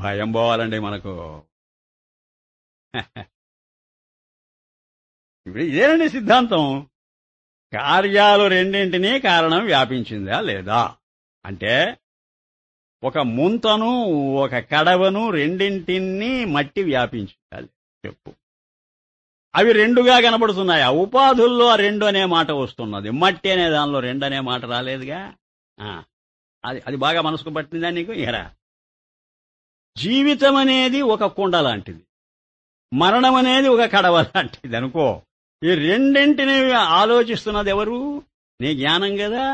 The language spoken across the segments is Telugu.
భయం పోవాలండి మనకు. ఇప్పుడు ఇదేనండి సిద్ధాంతం. కార్యాలు రెండింటినీ కారణం వ్యాపించిందా లేదా అంటే, ఒక ముంతను ఒక కడవను రెండింటినీ మట్టి వ్యాపించిందా చెప్పు. అవి రెండుగా కనబడుతున్నాయా? ఉపాధుల్లో ఆ రెండు అనే మాట వస్తున్నది, మట్టి అనే దానిలో రెండు అనే మాట రాలేదుగా. అది బాగా మనసుకు పట్టిందా నీకు? ఎరా, జీవితం అనేది ఒక కుండ లాంటిది, మరణం అనేది ఒక కడవ లాంటిది అనుకో. ఈ రెండింటిని ఆలోచిస్తున్నది ఎవరు? నీ జ్ఞానం కదా.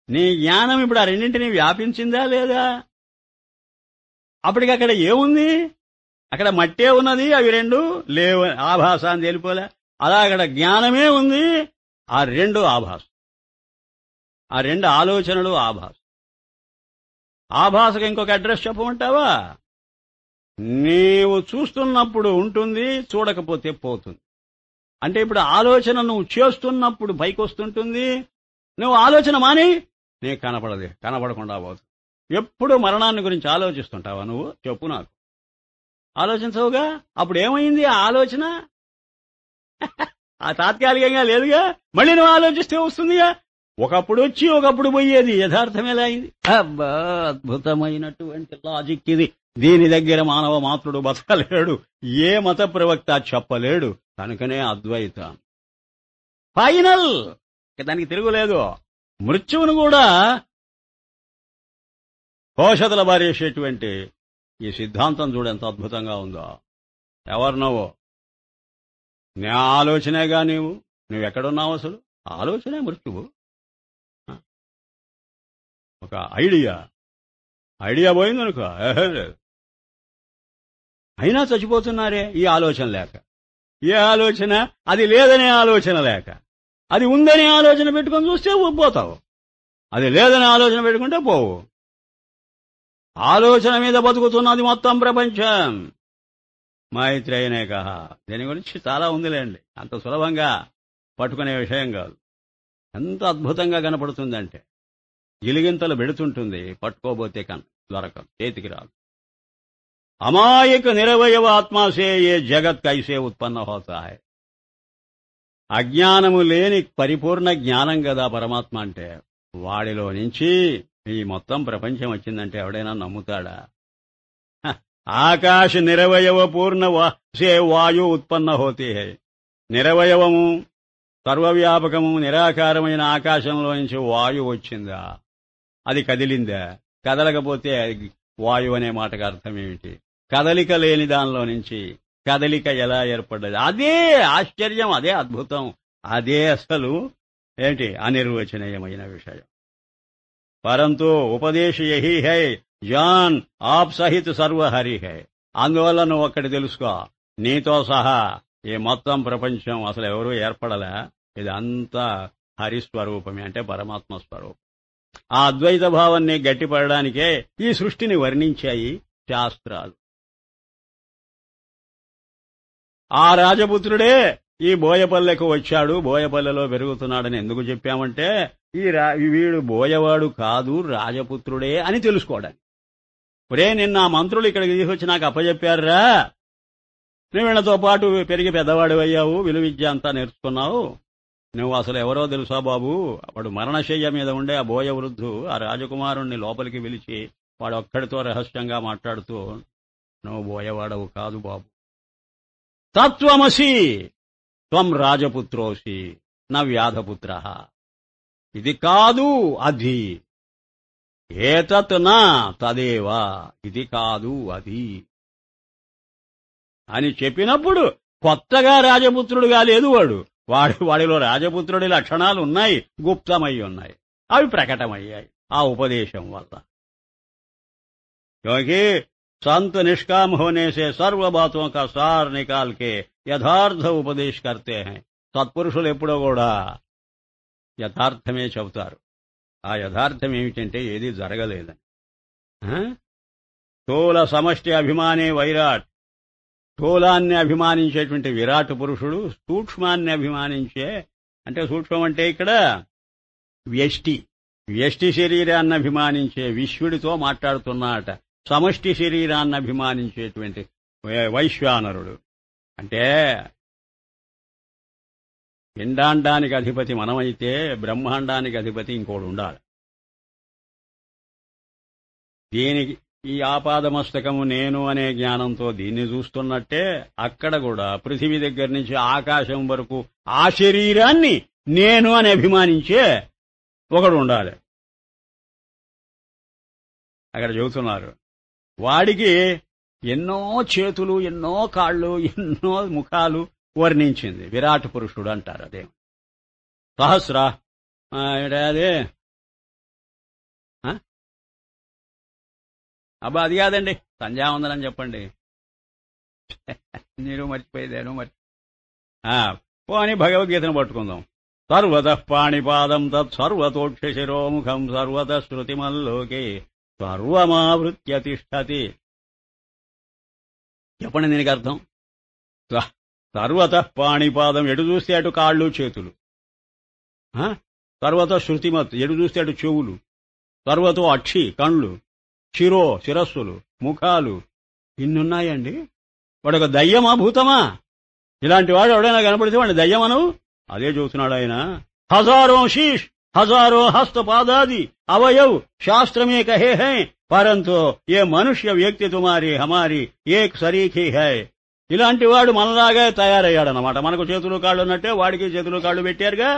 నీ జ్ఞానం ఇప్పుడు ఆ రెండింటినీ వ్యాపించిందా లేదా? అప్పటికక్కడ ఏముంది? అక్కడ మట్టే ఉన్నది, అవి రెండు లేవు, ఆభాస అని తెలిపోలే. అలా అక్కడ జ్ఞానమే ఉంది, ఆ రెండు ఆభాస, ఆ రెండు ఆలోచనలు ఆభాస. ఆభాసకు ఇంకొక అడ్రస్ చెప్పమంటావా? నీవు చూస్తున్నప్పుడు ఉంటుంది, చూడకపోతే పోతుంది. అంటే ఇప్పుడు ఆలోచన నువ్వు చేస్తున్నప్పుడు పైకి వస్తుంటుంది, నువ్వు ఆలోచన మాని నీకు కనపడదు, కనపడకుండా పోతుంది. ఎప్పుడు మరణాన్ని గురించి ఆలోచిస్తుంటావా నువ్వు? చెప్పు నాకు. ఆలోచించవుగా. అప్పుడు ఏమైంది ఆ ఆలోచన? ఆ తాత్కాలికంగా లేదుగా, మళ్ళీ నువ్వు ఆలోచిస్తే వస్తుందిగా. ఒకప్పుడు వచ్చి ఒకప్పుడు పోయేది యథార్థమేలా అయింది. అబ్బా, అద్భుతమైనటువంటి లాజిక్ ఇది. దీని దగ్గర మానవ మాత్రుడు బతకలేడు, ఏ మత ప్రవక్త చెప్పలేడు. కనుకనే అద్వైతం ఫైనల్, దానికి తిరుగులేదు. మృత్యువును కూడా కోశతల బారేసేటువంటి ఈ సిద్ధాంతం చూడెంత అద్భుతంగా ఉందో. ఎవరు నువ్వు? నీ ఆలోచనేగా. నువ్వెక్కడున్నావు అసలు? ఆలోచనే మృత్యువు. ఒక ఐడియా పోయిందనుకో, అయినా చచ్చిపోతున్నారే ఈ ఆలోచన లేక. ఏ ఆలోచన? అది లేదనే ఆలోచన లేక. అది ఉందనే ఆలోచన పెట్టుకొని చూస్తే పోతావు, అది లేదనే ఆలోచన పెట్టుకుంటే పోవు. ఆలోచన మీద బతుకుతున్నది మొత్తం ప్రపంచం. మైత్రేయనే కహ. దీని గురించి చాలా ఉందిలేండి, అంత సులభంగా పట్టుకునే విషయం కాదు. ఎంత అద్భుతంగా కనపడుతుందంటే, గిలిగింతలు పెడుతుంటుంది, పట్టుకోబోతే దొరకదు, చేతికి రాదు. అమాయక నిరవయవ ఆత్మాసే ఏ జగత్ కైసే ఉత్పన్న హోతా హై. అజ్ఞానము లేని పరిపూర్ణ జ్ఞానం కదా పరమాత్మ అంటే. వాడిలో నుంచి ఈ మొత్తం ప్రపంచం వచ్చిందంటే ఎవడైనా నమ్ముతాడా? ఆకాశ నిరవయవ పూర్ణ సే వాయు ఉత్పన్న హోతే హై. నిరవయవము, సర్వవ్యాపకము, నిరాకారమైన ఆకాశంలో నుంచి వాయువు వచ్చిందా? అది కదిలిందా? కదలకపోతే వాయువు అనే మాటకు అర్థం ఏమిటి? కదలిక లేని దానిలో నుంచి కదలిక ఎలా ఏర్పడ్డది? అదే ఆశ్చర్యం, అదే అద్భుతం, అదే అసలు ఏంటి అనిర్వచనీయమైన విషయం. పరంతు ఉపదేశ యహీ హై జాన్ ఆప్ సహిత్ సర్వహరి హై. అందువల్ల నువ్వు ఒక్కటి తెలుసుకో, నీతో సహా ఈ మొత్తం ప్రపంచం అసలు ఎవరూ ఏర్పడలే. ఇదంతా హరిస్వరూపమే, అంటే పరమాత్మ స్వరూపం. ఆ అద్వైత భావాన్ని గట్టిపడడానికే ఈ సృష్టిని వర్ణించాయి శాస్త్రాలు. ఆ రాజపుత్రుడే ఈ బోయపల్లెకు వచ్చాడు, బోయపల్లెలో పెరుగుతున్నాడని ఎందుకు చెప్పామంటే, వీడు బోయవాడు కాదు, రాజపుత్రుడే అని తెలుసుకోవడానికి. ఒరే, నిన్న ఆ మంత్రులు ఇక్కడికి తీసుకొచ్చి నాకు అప్పచెప్పారురా, నువ్వు వీళ్లతో పాటు పెరిగి పెద్దవాడు అయ్యావు, విలువిద్య అంతా నేర్చుకున్నావు, నువ్వు అసలు ఎవరో తెలుసా బాబు? వాడు మరణశయ్య మీద ఉండే ఆ బోయ వృద్ధు ఆ రాజకుమారుణ్ణి లోపలికి పిలిచి వాడు ఒక్కడితో రహస్యంగా మాట్లాడుతూ, నువ్వు బోయవాడవు కాదు బాబు, తత్వమసి త్వం రాజపుత్రోసి న వ్యాధపుత్ర. ఇది కాదు అది, ఏతత్ నా తదేవా, ఇది కాదు అది అని చెప్పినప్పుడు కొత్తగా రాజపుత్రుడుగా లేదు వాడిలో రాజపుత్రుడి లక్షణాలు ఉన్నాయి, గుప్తమై ఉన్నాయి, అవి ప్రకటమయ్యాయి ఆ ఉపదేశం వల్ల. क्योंकि संत निष्काम होने से सर्व बातों का सार निकाल के यथार्थ उपदेश करते हैं. సత్పురుషులు ఎప్పుడో కూడా యథార్థమే చెబుతారు. ఆ యథార్థం ఏమిటంటే ఏది జరగలేదని. స్థూల సమష్టి అభిమానే వైరాట్, స్థూలాన్ని అభిమానించేటువంటి విరాట్ పురుషుడు సూక్ష్మాన్ని అభిమానించే, అంటే సూక్ష్మం అంటే ఇక్కడ వ్యష్టి శరీరాన్ని అభిమానించే విశ్వడితో మాట్లాడుతున్నాట. సమష్టి శరీరాన్ని అభిమానించేటువంటి వైశ్వానరుడు. అంటే పిండాండానికి అధిపతి మనమైతే బ్రహ్మాండానికి అధిపతి ఇంకోడు ఉండాలి. దీనికి ఈ ఆపాదమస్తకము నేను అనే జ్ఞానంతో దీన్ని చూస్తున్నట్టే అక్కడ కూడా పృథివీ దగ్గర నుంచి ఆకాశం వరకు ఆ శరీరాన్ని నేను అని అభిమానించే ఒకడు ఉండాలి. అక్కడ చెబుతున్నారు వాడికి ఎన్నో చేతులు, ఎన్నో కాళ్ళు, ఎన్నో ముఖాలు వర్ణించింది. విరాట్ పురుషుడు అంటారు. అదే సహస్ర అదే అబ్బా అది కాదండి, సంధ్యావందనం చెప్పండి. నేను మర్చిపోయేదాను పోని భగవద్గీతను పట్టుకుందాం. సర్వతః పాణిపాదం తత్సర్వతోక్షశిరోముఖం సర్వతః శృతిమల్లోకే సర్వమావృత్య తిష్టతి. చెప్పండి దీనికి అర్థం. సర్వతః పాణిపాదం, ఎటు చూస్తే అటు కాళ్ళు చేతులు. సర్వతః శృతిమత్, ఎటు చూస్తే అటు చెవులు. సర్వతో అక్షి కళ్ళు, శిరస్సులు, ముఖాలు. ఇన్నున్నాయండి. వాడొక దయ్యమా భూతమా? ఇలాంటి వాడు ఎవడైనా కనపడితే వాడిని దయ్యమను. అదే చూస్తున్నాడు ఆయన. హజారో శీష్ హజారో హస్తపాదాది అవయవ్ శాస్త్రమే కహే హై పరంతో ఏ మనుష్య వ్యక్తి తుమారి హమారి ఏక్ సరీఖీ హై. ఇలాంటి వాడు మనలాగా తయారయ్యాడనమాట. మనకు చేతులు కాళ్ళు ఉన్నట్టే వాడికి చేతులు కాళ్ళు పెట్టారుగా.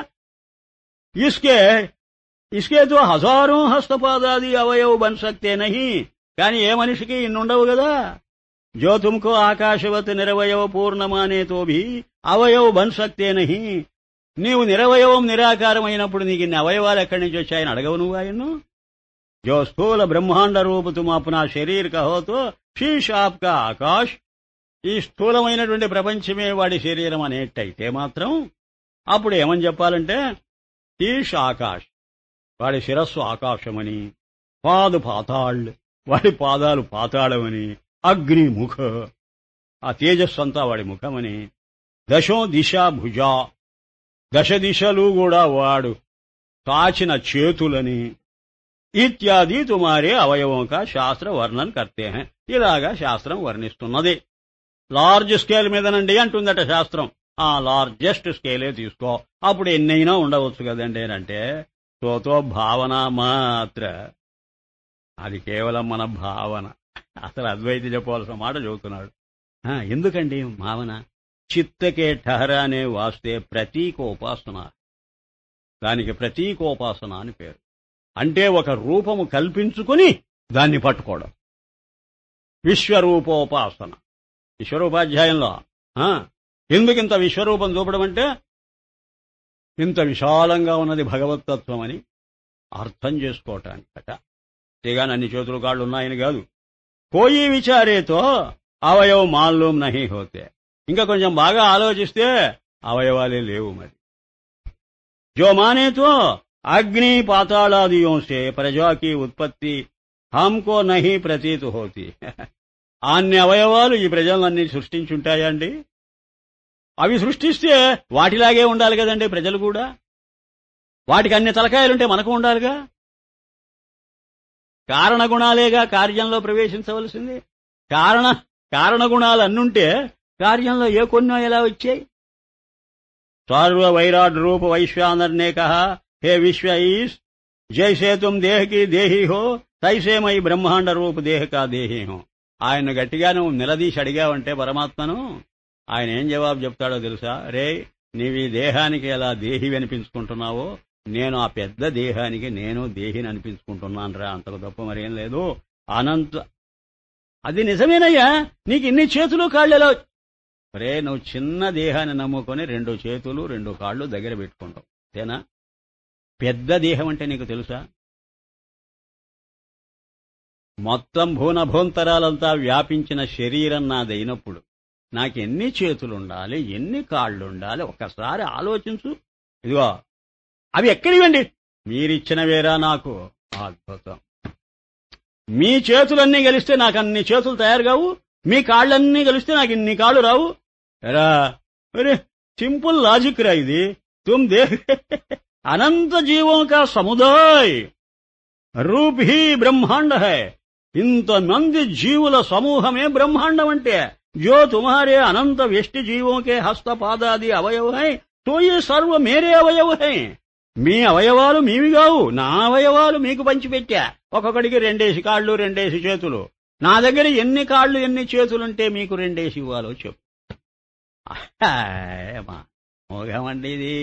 ఇస్కే తో హజారో హస్తపాదాది అవయవ్ బన్ సక్తే నహి. కానీ ఏ మనిషికి ఇన్నుండవు కదా. జో తుమ్కో ఆకాశవత్ నిరవయవ పూర్ణమానేతో భీ అవయవ్ బన్ సక్తే నహి. నీవు నిరవయవం నిరాకారమైనప్పుడు నీకు ఇన్ని అవయవాలు ఎక్కడి నుంచి వచ్చాయని అడగవు నువ్వు ఆయన్ను. జో స్థూల బ్రహ్మాండ రూప తుమ్ అప్నా శరీర్ కహోతో శీష్ ఆప్కా ఆకాశ్. ఈ స్థూలమైనటువంటి ప్రపంచమే వాడి శరీరం అనేట్టయితే మాత్రం అప్పుడు ఏమని చెప్పాలంటే శీష్ ఆకాశ్, వాడి శిరస్సు ఆకాశమని. పాదు పాతాళ్, వాడి పాదాలు పాతాళమని. అగ్ని ముఖ, ఆ తేజస్సు అంతా వాడి ముఖమని. దశో దిశ భుజా, దశ దిశలు కూడా వాడు తాచిన చేతులని. ఇత్యాది తుమారే అవయవం కా శాస్త్ర వర్ణన్ కర్తే హై. ఇలాగా శాస్త్రం వర్ణిస్తున్నది. లార్జ్ స్కేల్ మీదనండి అంటుందట శాస్త్రం. ఆ లార్జెస్ట్ స్కేలే తీసుకో, అప్పుడు ఎన్నైనా ఉండవచ్చు కదండి అంటే తోతో భావన మాత్ర. అది కేవలం మన భావన. అసలు అద్వైతి చెప్పవలసిన మాట చెబుతున్నాడు. ఎందుకండి భావన? చిత్తకే ఠహరానే వాస్తే ప్రతీకోపాసన. దానికి ప్రతీకోపాసన అని పేరు. అంటే ఒక రూపము కల్పించుకుని దాన్ని పట్టుకోవడం. విశ్వరూపోపాసన. విశ్వరూపాధ్యాయంలో ఎందుకింత విశ్వరూపం చూపడం అంటే ఇంత విశాలంగా ఉన్నది భగవత్తత్వం అని అర్థం చేసుకోవటానికట. అంతేగాని అన్ని చేతులు కాళ్ళు ఉన్నాయని కాదు. కోయి విచారేతో అవయవ మాల్లోం నహి హోతే. ఇంకా కొంచెం బాగా ఆలోచిస్తే అవయవాలే లేవు. మరి జో మానేతో అగ్ని పాతాళాదియోं से प्रजा की उत्पत्ति हमको नहीं प्रतीत होती. అన్ని అవయవాలు ఈ ప్రజలన్నీ సృష్టించుంటాయండి. అవి సృష్టిస్తే వాటిలాగే ఉండాలి కదండి ప్రజలు కూడా. వాటికి అన్ని తలకాయలుంటే మనకు ఉండాలిగా. కారణగుణాలేగా కార్యంలో ప్రవేశించవలసింది. కారణగుణాలు అన్నుంటే కార్యంలో ఏ కొన్నో ఎలా వచ్చాయి? सर्व वैराट रूप वैश्वानर ने कहा, हे विश्व ईश, जैसे तुम देह की देही हो तैसे मैं ब्रह्मांड रूप देह का देही हूं. ఆయన గట్టిగా నువ్వు నిలదీసి అడిగావంటే పరమాత్మను, ఆయన ఏం జవాబు చెప్తాడో తెలుసా? రే, నీవి దేహానికి ఎలా దేహి అనిపించుకుంటున్నావో నేను ఆ పెద్ద దేహానికి నేను దేహిని అనిపించుకుంటున్నాను రా, అంతకు తప్ప మరేం లేదు. అనంత అది నిజమేనయ్యా. నీకు ఇన్ని చేతులు కాళ్ళు ఎలా? రే, నువ్వు చిన్న దేహాన్ని నమ్ముకొని 2 చేతులు 2 కాళ్ళు దగ్గర పెట్టుకుంటావు అంతేనా? పెద్ద దేహం అంటే నీకు తెలుసా? మొత్తం భూనభోంతరాలంతా వ్యాపించిన శరీరం నాదైనప్పుడు నాకెన్ని చేతులుండాలి, ఎన్ని కాళ్ళుండాలి? ఒక్కసారి ఆలోచించు. ఇదిగో అవి ఎక్కడివండి? మీరిచ్చినవేరా నాకు. అద్భుతం. మీ చేతులన్నీ కలిస్తే నాకు అన్ని చేతులు తయారు కావు, మీ కాళ్ళన్నీ కలిస్తే నాకు ఇన్ని కాళ్ళు రావు. ఎరా అరే, సింపుల్ లాజిక్ రా ఇది. तुम देख अनंत जीवों का समुदाय रूप ही ब्रह्मांड है. ఇంతమంది జీవుల సమూహమే బ్రహ్మాండం అంటే जो तुम्हारे अनंत व्यष्टि जीवों के हस्त पादादि अवयव हैं तो ये सर्व मेरे अवयव हैं మీ అవయవాలు మీవి కావు నా అవయవాలు మీకు పంచిపెట్టా ఒక్కొక్కడికి 2 కాళ్ళు 2 చేతులు నా దగ్గర ఎన్ని కాళ్ళు ఎన్ని చేతులుంటే మీకు 2 ఇవ్వాలో చెప్పు మోగమండి ఇది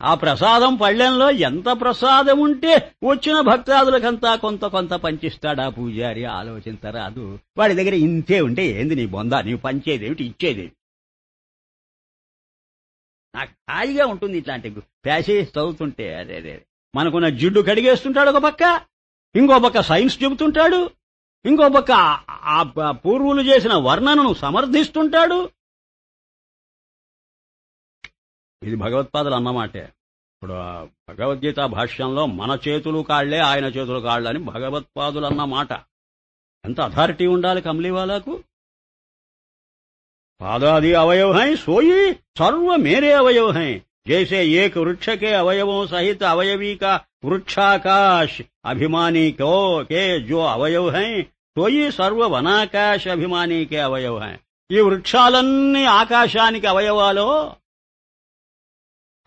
ఆ ప్రసాదం పళ్ళెంలో ఎంత ప్రసాదం ఉంటే వచ్చిన భక్తాదులకంతా కొంత కొంత పంచిస్తాడా పూజారి ఆలోచించరాదు వాడి దగ్గర ఇంతే ఉంటే ఏంది నీ బొందా నీవు పంచేదేమిటి ఇచ్చేదేమిటి నాకు హాయిగా ఉంటుంది ఇట్లాంటి ప్యాసేజ్ చదువుతుంటే అదే మనకున్న జిడ్డు కడిగేస్తుంటాడు ఒక పక్క ఇంకో పక్క సైన్స్ చెబుతుంటాడు ఇంకో పక్క పూర్వులు చేసిన వర్ణనను సమర్థిస్తుంటాడు ఇది భగవత్పాదులు అన్నమాటే ఇప్పుడు భగవద్గీత భాష్యంలో మన చేతులు కాళ్లే ఆయన చేతులు కాళ్ళని భగవత్పాదులు అన్నమాట ఎంత అథారిటీ ఉండాలి కమలీవాలాకు पादादि अवयव हैं सोई सर्व मेरे अवयव हैं जैसे एक वृक्ष के अवयवों सहित अवयवी का वृक्षाकाश अभिमानी के जो अवयव हैं सोई सर्व वनाकाश अभिमानी के अवयव हैं ఈ వృక్షాలన్నీ ఆకాశానికి అవయవాలో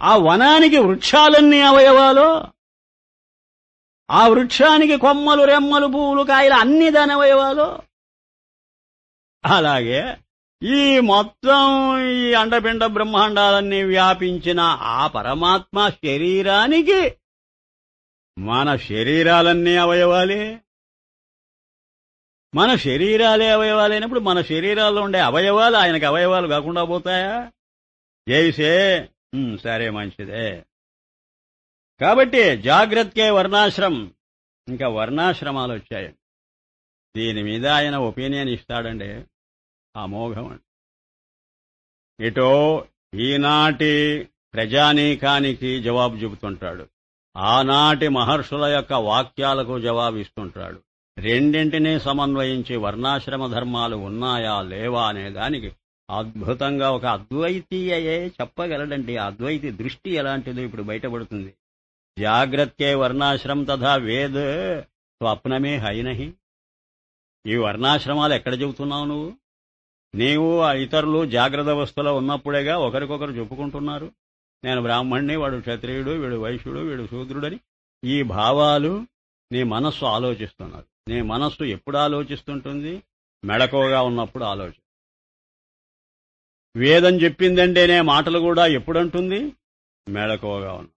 ఆ వనానికి వృక్షాలన్నీ అవయవాలో ఆ వృక్షానికి కొమ్మలు రెమ్మలు పువ్వులు కాయలు అన్ని దాని అవయవాలో అలాగే ఈ మొత్తం ఈ అండపిండ బ్రహ్మాండాలన్నీ వ్యాపించిన ఆ పరమాత్మ శరీరానికి మన శరీరాలన్నీ అవయవాలే మన శరీరాలే అవయవాలైనప్పుడు మన శరీరాల్లో ఉండే అవయవాలు ఆయనకి అవయవాలు కాకుండా పోతాయా జైసే సరే మంచిదే కాబట్టి జాగ్రత్తకే వర్ణాశ్రమం ఇంకా వర్ణాశ్రమాలు వచ్చాయి దీని మీద ఆయన ఒపీనియన్ ఇస్తాడండి అమోఘం ఇటో ఈనాటి ప్రజానీకానికి జవాబు చెబుతుంటాడు ఆనాటి మహర్షుల యొక్క వాక్యాలకు జవాబు ఇస్తుంటాడు రెండింటినీ సమన్వయించి వర్ణాశ్రమ ధర్మాలు ఉన్నాయా లేవా అనే దానికి అద్భుతంగా ఒక అద్వైతీయే చెప్పగలడండి అద్వైతి దృష్టి ఎలాంటిదో ఇప్పుడు బయటపడుతుంది జాగ్రత్తే వర్ణాశ్రమం తథా వేద్ స్వప్నమే హైనహి ఈ వర్ణాశ్రమాలు ఎక్కడ చెబుతున్నావు నువ్వు నీవు ఇతరులు జాగ్రత్త అవస్థలో ఉన్నప్పుడేగా ఒకరికొకరు చెప్పుకుంటున్నారు నేను బ్రాహ్మణ్ణి వాడు క్షత్రియుడు వీడు వైశ్యుడు వీడు శూద్రుడని ఈ భావాలు నీ మనస్సు ఆలోచిస్తున్నారు నీ మనస్సు ఎప్పుడు ఆలోచిస్తుంటుంది మెళకువగా ఉన్నప్పుడు ఆలోచి వేదం చెప్పిందంటేనే మాటలు కూడా ఎప్పుడంటుంది మెళకువగా ఉన్న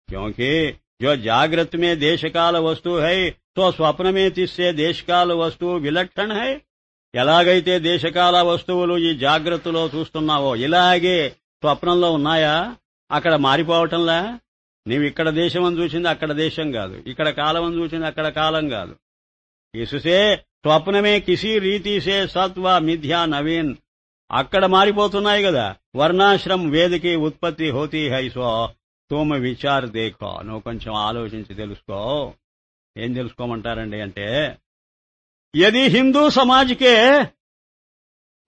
క్యోంకి जो जागृत में देशकाल वस्तु है तो स्वप्न में तिस्से देशकाल वस्तु विलक्षण है ఎలాగైతే దేశకాల వస్తువులు ఈ జాగ్రత్తలో చూస్తున్నావో ఇలాగే స్వప్నంలో ఉన్నాయా అక్కడ మారిపోవటంలా నీవు ఇక్కడ దేశం అని చూసింది అక్కడ దేశం కాదు ఇక్కడ కాలం అని చూసింది అక్కడ కాలం కాదు ఇసుసే స్వప్నమే కిసి రీతిసే సత్వ మిథ్యా నవీన్ అక్కడ మారిపోతున్నాయి కదా వర్ణాశ్రమ్ వేదికి ఉత్పత్తి హోతీ హై సో తోమ విచార్ దేఖో నువ్వు కొంచెం ఆలోచించి తెలుసుకో ఏం తెలుసుకోమంటారండి అంటే యది హిందూ సమాజ్కే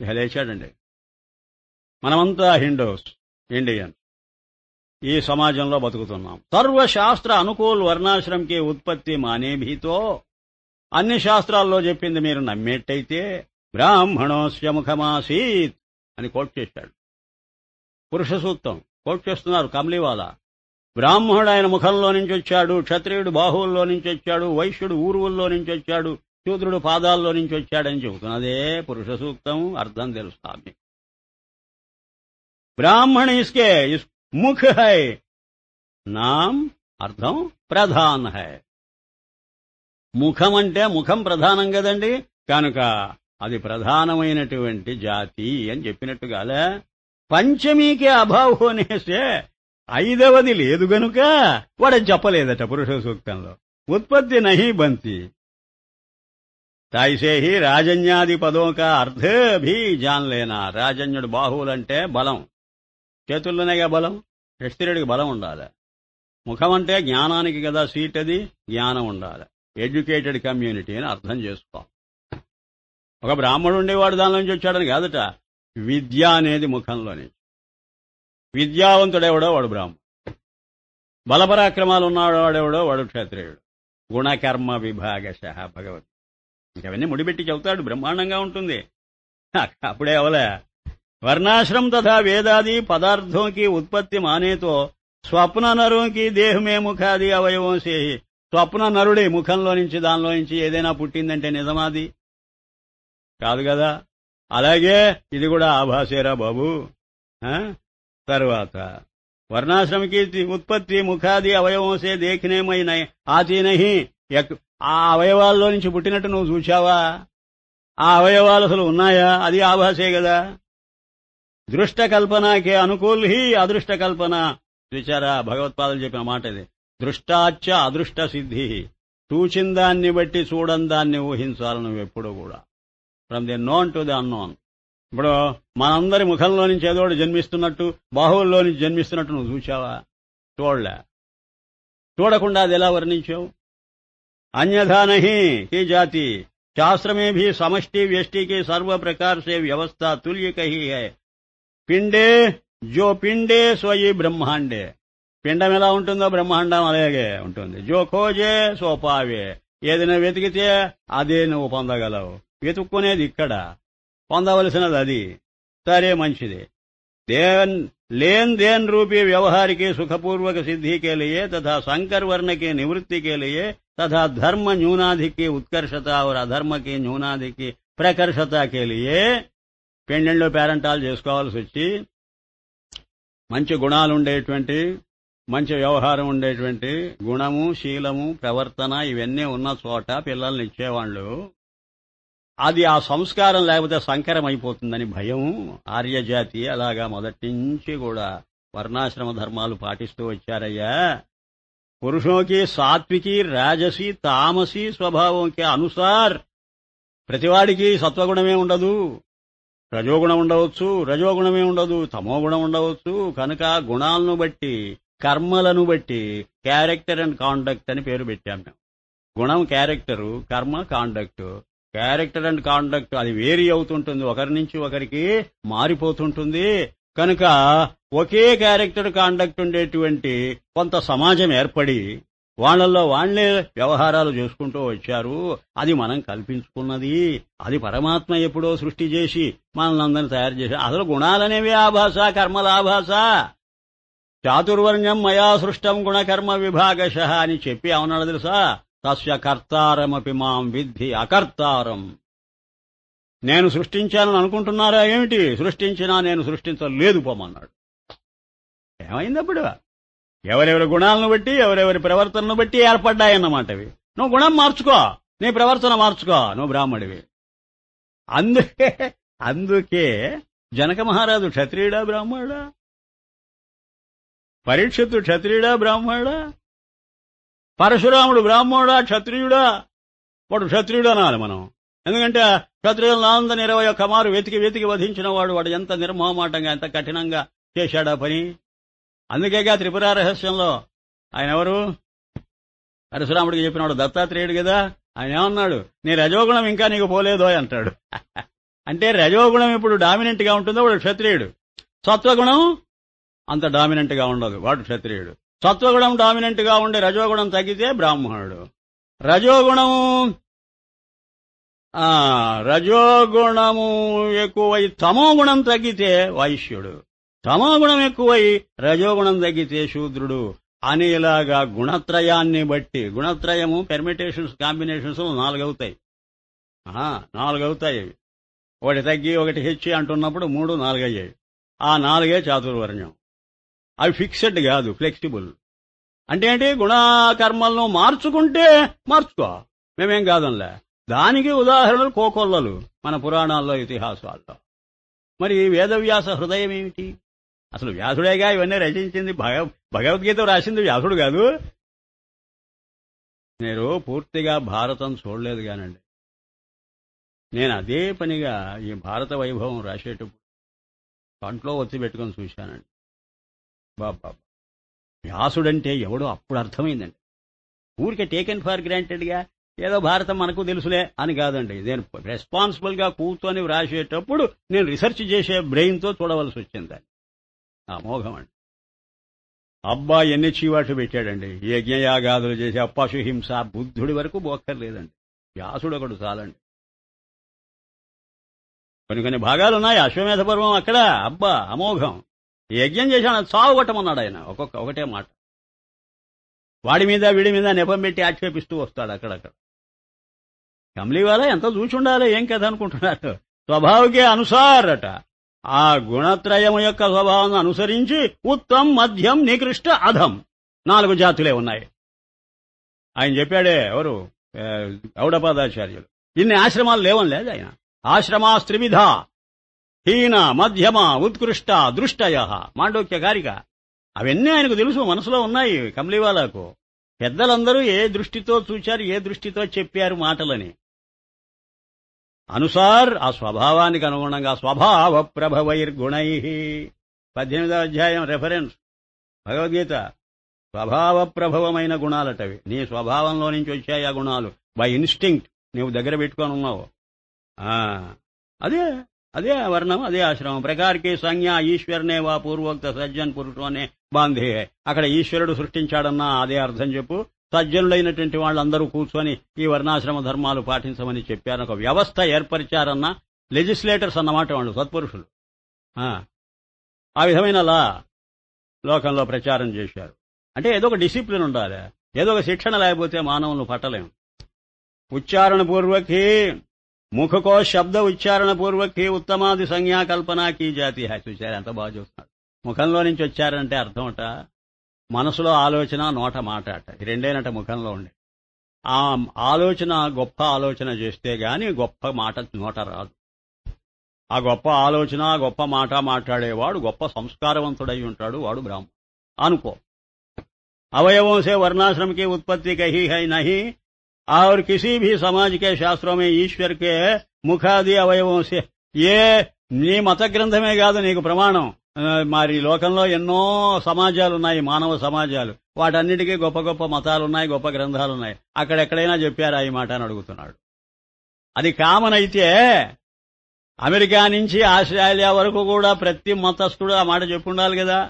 లేచాడండి మనమంతా హిందూస్ ఇండియన్స్ ఈ సమాజంలో బతుకుతున్నాం సర్వశాస్త్ర అనుకూల్ వర్ణాశ్రమంకి ఉత్పత్తి మానేభీతో అన్ని శాస్త్రాల్లో చెప్పింది మీరు నమ్మేట్టయితే బ్రాహ్మణోస్య ముఖమాసీత్ అని కోట్ చేశాడు పురుష సూక్తం కోట్ చేస్తున్నారు కమలీవాలా బ్రాహ్మణుడు ఆయన ముఖంలో నుంచి వచ్చాడు క్షత్రియుడు బాహువుల్లో నుంచి వచ్చాడు వైశ్యుడు ఊరువుల్లో నుంచి వచ్చాడు శూద్రుడు పాదాల్లో నుంచి వచ్చాడని చెబుతున్నదే పురుష సూక్తం అర్థం తెలుస్తా మీకు బ్రాహ్మణ ఇస్కే ముఖ హై నాం అర్థం ప్రధాన్ హై ముఖం అంటే ముఖం ప్రధానం కదండి కనుక అది ప్రధానమైనటువంటి జాతి అని చెప్పినట్టుగాలే పంచమీకే అభావ్ హోనేసే ఐదవది లేదు గనుక వాడని చెప్పలేదట పురుష సూక్తంలో ఉత్పత్తి నహి బంతి ताइसे ही రాజన్యాది పదోక అర్థ భీ జాన్ లేనా రాజన్యుడు బాహువులంటే బలం చేతుల్లోనేగా బలం క్షత్రియుడికి బలం ఉండాలి ముఖం అంటే జ్ఞానానికి కదా సీట్ అది జ్ఞానం ఉండాలి ఎడ్యుకేటెడ్ కమ్యూనిటీ అని అర్థం చేసుకో ఒక బ్రాహ్మణుడు ఉండేవాడు దాని నుంచి వచ్చాడని కాదట విద్య అనేది ముఖంలోని విద్యావంతుడెవడో వాడు బ్రాహ్మణుడు బలపరాక్రమాలు ఉన్నవాడెవడో వాడు క్షత్రియుడు గుణకర్మ విభాగశ భగవత్. ఇంకవన్నీ ముడిపెట్టి చెబుతాడు, బ్రహ్మాండంగా ఉంటుంది. అప్పుడే అవలే. వర్ణాశ్రम तथा वेदादि पदार्थों की उत्पत्ति माने तो స్వప్న నరుకి దేహమే ముఖాది అవయవం సే. స్వప్న నరుడి ముఖంలో నుంచి దానిలో నుంచి ఏదైనా పుట్టిందంటే నిజమాది కాదు కదా. అలాగే ఇది కూడా ఆభాసేరా బాబు. తర్వాత వర్ణాశ్రम की उत्पत्ति ముఖాది అవయవం సే దేఖనే మై ఆతి నహి. ఆ అవయవాల్లో నుంచి పుట్టినట్టు నువ్వు చూశావా? ఆ అవయవాలు అసలు ఉన్నాయా? అది ఆభాసే కదా. దృష్ట కల్పనకే అనుకూల్ హి అదృష్ట కల్పన. చూచారా భగవత్పాదులు చెప్పిన మాట ఇది. దృష్టాచ్చ అదృష్ట సిద్ధి. చూచిన దాన్ని బట్టి చూడని దాన్ని ఊహించాలి నువ్వు ఎప్పుడూ కూడా. From the known to the unknown. ఇప్పుడు మనందరి ముఖంలో నుంచి ఏదో జన్మిస్తున్నట్టు, బాహువుల్లో నుంచి జన్మిస్తున్నట్టు నువ్వు చూచావా? చూడలే. చూడకుండా అది ఎలా వర్ణించావు? अन्यथा नहीं की जाती. शास्त्र में भी समष्टि व्यष्टि के सर्व प्रकार से व्यवस्था तुल्य कही है. పిండే జో పిండే స్వయి బ్రహ్మాండే. పిండం ఎలా ఉంటుందో బ్రహ్మాండం అలాగే ఉంటుంది. జో ఖోజే సో పావే. ఏదైనా వెతికితే అదే నువ్వు పొందగలవు. వెతుక్కునేది ఇక్కడ, పొందవలసినది అది. సరే మంచిది. लेन देन रूपी व्यवहार की सुखपूर्वक सिद्धि के लिए तथा संकर वर्ण की निवृत्ति के लिए तथा धर्म न्यूनाधिक की उत्कर्षता और अधर्म की न्यूनाधिक की प्रकर्षता के लिए పెండెంట్లో పేరెంటాలు చేసుకోవాల్సి వచ్చి మంచి గుణాలు ఉండేటువంటి, మంచి వ్యవహారం ఉండేటువంటి గుణము, శీలము, ప్రవర్తన ఇవన్నీ ఉన్న చోట పిల్లల్ని ఇచ్చేవాళ్లు. అది ఆ సంస్కారం లేకపోతే సంకరం అయిపోతుందని భయం. ఆర్యజాతి అలాగా మొదటి నుంచి కూడా వర్ణాశ్రమ ధర్మాలు పాటిస్తూ వచ్చారయ్యా. పురుషోకి సాత్వికి రాజసి తామసి స్వభావంకి అనుసార్ ప్రతివాడికి సత్వగుణమే ఉండదు, రజోగుణం ఉండవచ్చు, రజోగుణమే ఉండదు, తమోగుణం ఉండవచ్చు. కనుక గుణాలను బట్టి, కర్మలను బట్టి క్యారెక్టర్ అండ్ కాండక్ట్ అని పేరు పెట్టాం మేము. గుణం క్యారెక్టరు, కర్మ కాండక్ట్. క్యారెక్టర్ అండ్ కాండక్ట్ అది వేరీ అవుతుంటుంది, ఒకరి నుంచి ఒకరికి మారిపోతుంటుంది. కనుక ఒకే క్యారెక్టర్ కాండక్ట్ ఉండేటువంటి కొంత సమాజం ఏర్పడి వాళ్లలో వాళ్లే వ్యవహారాలు చేసుకుంటూ వచ్చారు. అది మనం కల్పించుకున్నది. అది పరమాత్మ ఎప్పుడో సృష్టి చేసి మనల్ని అందరినీ తయారు చేశారు. అసలు గుణాలనేవి ఆభాస, కర్మల ఆభాస. చాతుర్వర్ణ్యం మయా సృష్టం గుణకర్మ విభాగశ అని చెప్పి ఏమన్నాడు తెలుసా? తస్య కర్తారమపి మాం విద్ధి అకర్తారం. నేను సృష్టించానని అనుకుంటున్నారా ఏమిటి? సృష్టించినా నేను సృష్టించలేదు పోమన్నాడు. ఏమైందప్పుడు? ఎవరెవరి గుణాలను బట్టి, ఎవరెవరి ప్రవర్తనను బట్టి ఏర్పడ్డాయన్నమాట అవి. నువ్వు గుణం మార్చుకో, నీ ప్రవర్తన మార్చుకో, నువ్వు బ్రాహ్మడివి. అందుకే జనక మహారాజు క్షత్రియుడా బ్రాహ్మణుడా? పరీక్షిత్తు క్షత్రియుడా బ్రాహ్మణుడా? పరశురాముడు బ్రాహ్మణుడా క్షత్రియుడా? వాడు క్షత్రియుడు అనాలి మనం. ఎందుకంటే క్షత్రియులను 421 మారు వెతికి వధించిన వాడు ఎంత నిర్మోహమాటంగా, ఎంత కఠినంగా చేశాడా పని. అందుకేగా త్రిపుర రహస్యంలో ఆయన ఎవరు? పరశురాముడికి చెప్పినవాడు దత్తాత్రేయుడు కదా. ఆయన ఏమన్నాడు? నీ రజోగుణం ఇంకా నీకు పోలేదో అంటాడు. అంటే రజోగుణం ఇప్పుడు డామినెంట్ గా ఉంటుందో వాడు క్షత్రియుడు. సత్వగుణం అంత డామినెంట్ గా ఉండదు, వాడు క్షత్రియుడు. సత్వగుణం డామినెంట్ గా ఉండే రజోగుణం తగ్గితే బ్రాహ్మణుడు. రజోగుణము ఎక్కువై తమోగుణం తగ్గితే వైశ్యుడు. తమోగుణం ఎక్కువై రజోగుణం తగ్గితే శూద్రుడు అని ఇలాగా గుణత్రయాన్ని బట్టి, గుణత్రయము పెర్మిటేషన్స్, కాంబినేషన్స్ 4 అవుతాయి. 4 అవుతాయి. ఒకటి తగ్గి ఒకటి హెచ్చి అంటున్నప్పుడు 3, 4 అయ్యాయి. ఆ 4 చాతుర్వర్ణ్యం. అవి ఫిక్స్డ్ కాదు, ఫ్లెక్సిబుల్. అంటే ఏంటి? గుణకర్మలను మార్చుకుంటే మార్చుకో, మేమేం కాదనిలే. దానికి ఉదాహరణలు కోకొల్లలు మన పురాణాల్లో, ఇతిహాసాల్లో. మరి వేదవ్యాస హృదయం ఏమిటి? అసలు వ్యాసుడేగా ఇవన్నీ రచించింది. భగవద్గీత రాసింది వ్యాసుడు కాదు. నేను పూర్తిగా భారతం చూడలేదు కానండి. నేను అదే పనిగా ఈ భారత వైభవం రాసేటప్పుడు కంట్లో ఒత్తి పెట్టుకొని చూశానండి. బాబా, వ్యాసుడంటే ఎవడో అప్పుడు అర్థమైందండి. ఊరికే టేకెన్ ఫర్ గ్రాంటెడ్ గా ఏదో భారతం మనకు తెలుసులే అని కాదండి. నేను రెస్పాన్సిబుల్ గా కూర్చొని వ్రాసేటప్పుడు నేను రీసెర్చ్ చేసే బ్రెయిన్ తో చూడవలసి వచ్చింది. ఆ మోఘం అండి. అబ్బా ఎన్ని చీవాట్లు పెట్టాడండి. యజ్ఞయాగాదులు చేసి అప్పశుహింస బుద్ధుడి వరకు బోక్కర్లేదండి. వ్యాసుడు ఒకడు చాలండి. కొన్ని భాగాలున్నాయి. అశ్వమేధ పర్వం అక్కడ అబ్బా అమోఘం. యజ్ఞం చేశాను చావు కొట్టమన్నాడు ఆయన. ఒకటే మాట. వాడి మీద వీడి మీద నెపం పెట్టి ఆక్షేపిస్తూ వస్తాడు అక్కడక్కడ. కమ్లీవాలా ఎంత చూచుండాలి, ఏం కథ అనుకుంటున్నాడు. స్వభావకే అనుసారట. ఆ గుణత్రయం యొక్క స్వభావం అనుసరించి ఉత్తమ్, మధ్యం, నికృష్ట, అధం 4 జాతులే ఉన్నాయి. ఆయన చెప్పాడే ఎవరు గౌడపాదాచార్యులు. ఇన్ని ఆశ్రమాలు లేవని లేదు ఆయన. ఆశ్రమాస్త్రివిధ హీన, మధ్యమ, ఉత్కృష్ట, దృష్టయ, మాండోక్య కారిక. అవన్నీ ఆయనకు తెలుసు, మనసులో ఉన్నాయి కమ్లీవాలాకు. పెద్దలందరూ ఏ దృష్టితో చూచారు, ఏ దృష్టితో చెప్పారు మాటలని. అనుసార్ ఆ స్వభావానికి అనుగుణంగా స్వభావ ప్రభవైర్గుణై 18వ అధ్యాయం రెఫరెన్స్ భగవద్గీత. స్వభావ ప్రభవమైన గుణాలటవి. నీ స్వభావంలో నుంచి వచ్చాయి ఆ గుణాలు. బై ఇన్స్టింక్ట్ నీవు దగ్గర పెట్టుకొని ఉన్నావు. అదే వర్ణం, అదే ఆశ్రమం. ప్రకారకి సంజ్ఞ ఈశ్వరనే వా పూర్వోక్త సజ్జన్ పురుషోనే బాంధే. అక్కడ ఈశ్వరుడు సృష్టించాడన్నా అదే అర్థం చెప్పు. సజ్జనులైనటువంటి వాళ్ళందరూ కూర్చొని ఈ వర్ణాశ్రమ ధర్మాలు పాటించమని చెప్పారు. ఒక వ్యవస్థ ఏర్పరిచారన్నా లెజిస్లేటర్స్ అన్నమాట వాళ్ళు, సత్పురుషులు. ఆ విధమైన లోకంలో ప్రచారం చేశారు. అంటే ఏదో ఒక డిసిప్లిన్ ఉండాలి, ఏదో ఒక శిక్షణ లేకపోతే మానవులను పట్టలేం. ఉచ్చారణ పూర్వకి ముఖకో శబ్ద ఉచ్చారణ పూర్వకి ఉత్తమాది సంజ్ఞా కల్పన కీ జాతి హై. చూశారు ఎంత బాగా చూస్తున్నాడు. ముఖంలో నుంచి వచ్చారంటే అర్థమట మనసులో ఆలోచన, నోట మాట అట. ఈ రెండేనట ముఖంలో ఉండి. ఆ ఆలోచన గొప్ప ఆలోచన చేస్తే గాని గొప్ప మాట నోట రాదు. ఆ గొప్ప ఆలోచన, గొప్ప మాట మాట్లాడేవాడు గొప్ప సంస్కారవంతుడై ఉంటాడు, వాడు బ్రాహ్మణుడు అనుకో. अवयवों से वर्णाश्रम की उत्पत्ति कही है नहीं और किसी भी समाज के शास्त्रों में ईश्वर के मुखादि अवयवों से ये నీ మత గ్రంథమే కాదు నీకు ప్రమాణం. మరి లోకంలో ఎన్నో సమాజాలున్నాయి, మానవ సమాజాలు. వాటన్నిటికీ గొప్ప గొప్ప మతాలున్నాయి, గొప్ప గ్రంథాలున్నాయి. అక్కడెక్కడైనా చెప్పారా ఈ మాట అని అడుగుతున్నాడు. అది కామన్ అయితే అమెరికా నుంచి ఆస్ట్రేలియా వరకు కూడా ప్రతి మతస్థుడు ఆ మాట చెప్పుండాలి కదా.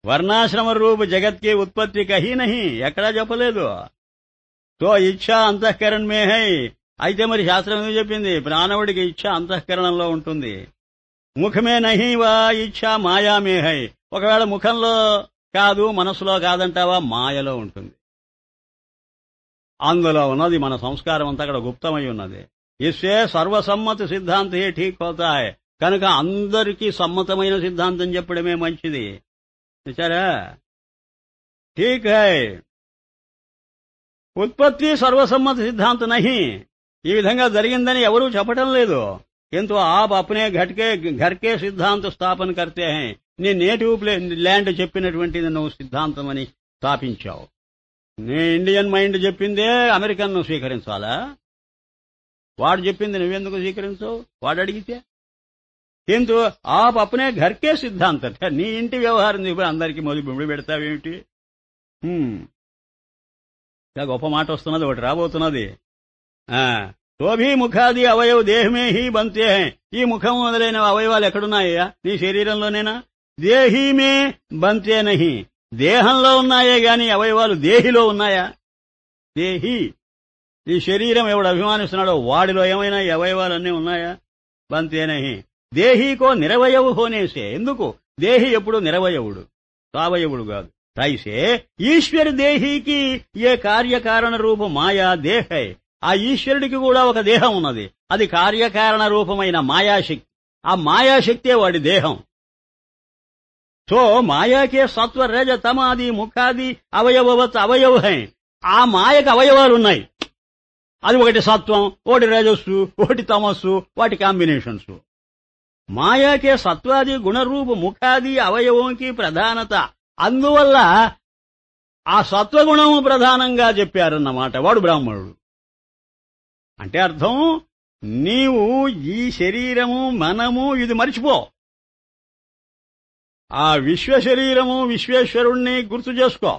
వర్ణాశ్రమ రూప జగత్కి ఉత్పత్తి కహీ నహీ, ఎక్కడా చెప్పలేదు. తో ఇచ్ఛా అంతఃకరణ మే హై. అయితే మరి శాస్త్రం ఏం చెప్పింది? ప్రాణవుడికి ఇచ్ఛ అంతఃకరణంలో ఉంటుంది. ముఖమే నహీ వా ఇచ్ఛా మాయా మే హై. ఒకవేళ ముఖంలో కాదు, మనసులో కాదంటావా, మాయలో ఉంటుంది. అందులో ఉన్నది మన సంస్కారం అంతా అక్కడ గుప్తమై ఉన్నది. ఇస్సే సర్వసమ్మత సిద్ధాంతే ఠీక్ హోతా హై. కనుక అందరికీ సమ్మతమైన సిద్ధాంతం చెప్పడమే మంచిది. చూచారా? ఠీక్ హై. ఉత్పత్తి సర్వసమ్మత సిద్ధాంత నహీ. ఈ విధంగా జరిగిందని ఎవరూ చెప్పటం లేదు. కింద ఆప్ అప్నే ఘర్కే సిద్ధాంత స్థాపన కర్తే హై. నీ నేటివ్ ల్యాండ్ చెప్పినటువంటిది నువ్వు సిద్ధాంతం అని స్థాపించావు. నీ ఇండియన్ మైండ్ చెప్పిందే అమెరికన్ నువ్వు స్వీకరించాలా? వాడు చెప్పింది నువ్వెందుకు స్వీకరించవు? వాడు అడిగితే కింద ఆప్ అప్నే ఘర్కే సిద్ధాంత. నీ ఇంటి వ్యవహారం చెప్పి అందరికీ మొదలు బింబడి పెడతావేమిటి? ఇంకా గొప్ప మాట వస్తున్నది, ఒకటి రాబోతున్నది. తోభీ ముఖాది అవయవ దేహమే హీ బంతే హై. ఈ ముఖం మొదలైన అవయవాలు ఎక్కడున్నాయా? నీ శరీరంలోనేనా? దేహీమే బంతే నహి. దేహంలో ఉన్నాయే గాని అవయవాలు దేహిలో ఉన్నాయా? దేహి ఈ శరీరం ఎవడు అభిమానిస్తున్నాడో వాడిలో ఏమైనా ఈ అవయవాలన్నీ ఉన్నాయా? బంతే నహి. దేహీకో నిరవయవు హోనేసే. ఎందుకు? దేహి ఎప్పుడు నిరవయవుడు, సావయవుడు కాదు. తైసే ఈశ్వర్ దేహీకి ఏ కార్యకారణ రూప మాయా దేహై. ఆ ఈశ్వరుడికి కూడా ఒక దేహం ఉన్నది. అది కార్యకారణ రూపమైన మాయాశక్తి. ఆ మాయాశక్తే వాడి దేహం. సో మాయాకే సత్వ రజ తమాది ముఖాది అవయవవత్ అవయవ హై. ఆ మాయకు అవయవాలున్నాయి. అది ఒకటి సత్వం, ఒకటి రజస్సు, ఒకటి తమస్సు, వాటి కాంబినేషన్స్. మాయాకే సత్వాది గుణరూప ముఖాది అవయవంకి ప్రధానత. అందువల్ల ఆ సత్వగుణము ప్రధానంగా చెప్పారన్నమాట. వాడు బ్రాహ్మణుడు. అంటే అర్థం, నీవు ఈ శరీరము మనము ఇది మరిచిపో. ఆ విశ్వ శరీరము విశ్వేశ్వరుణ్ణి గుర్తు చేసుకో.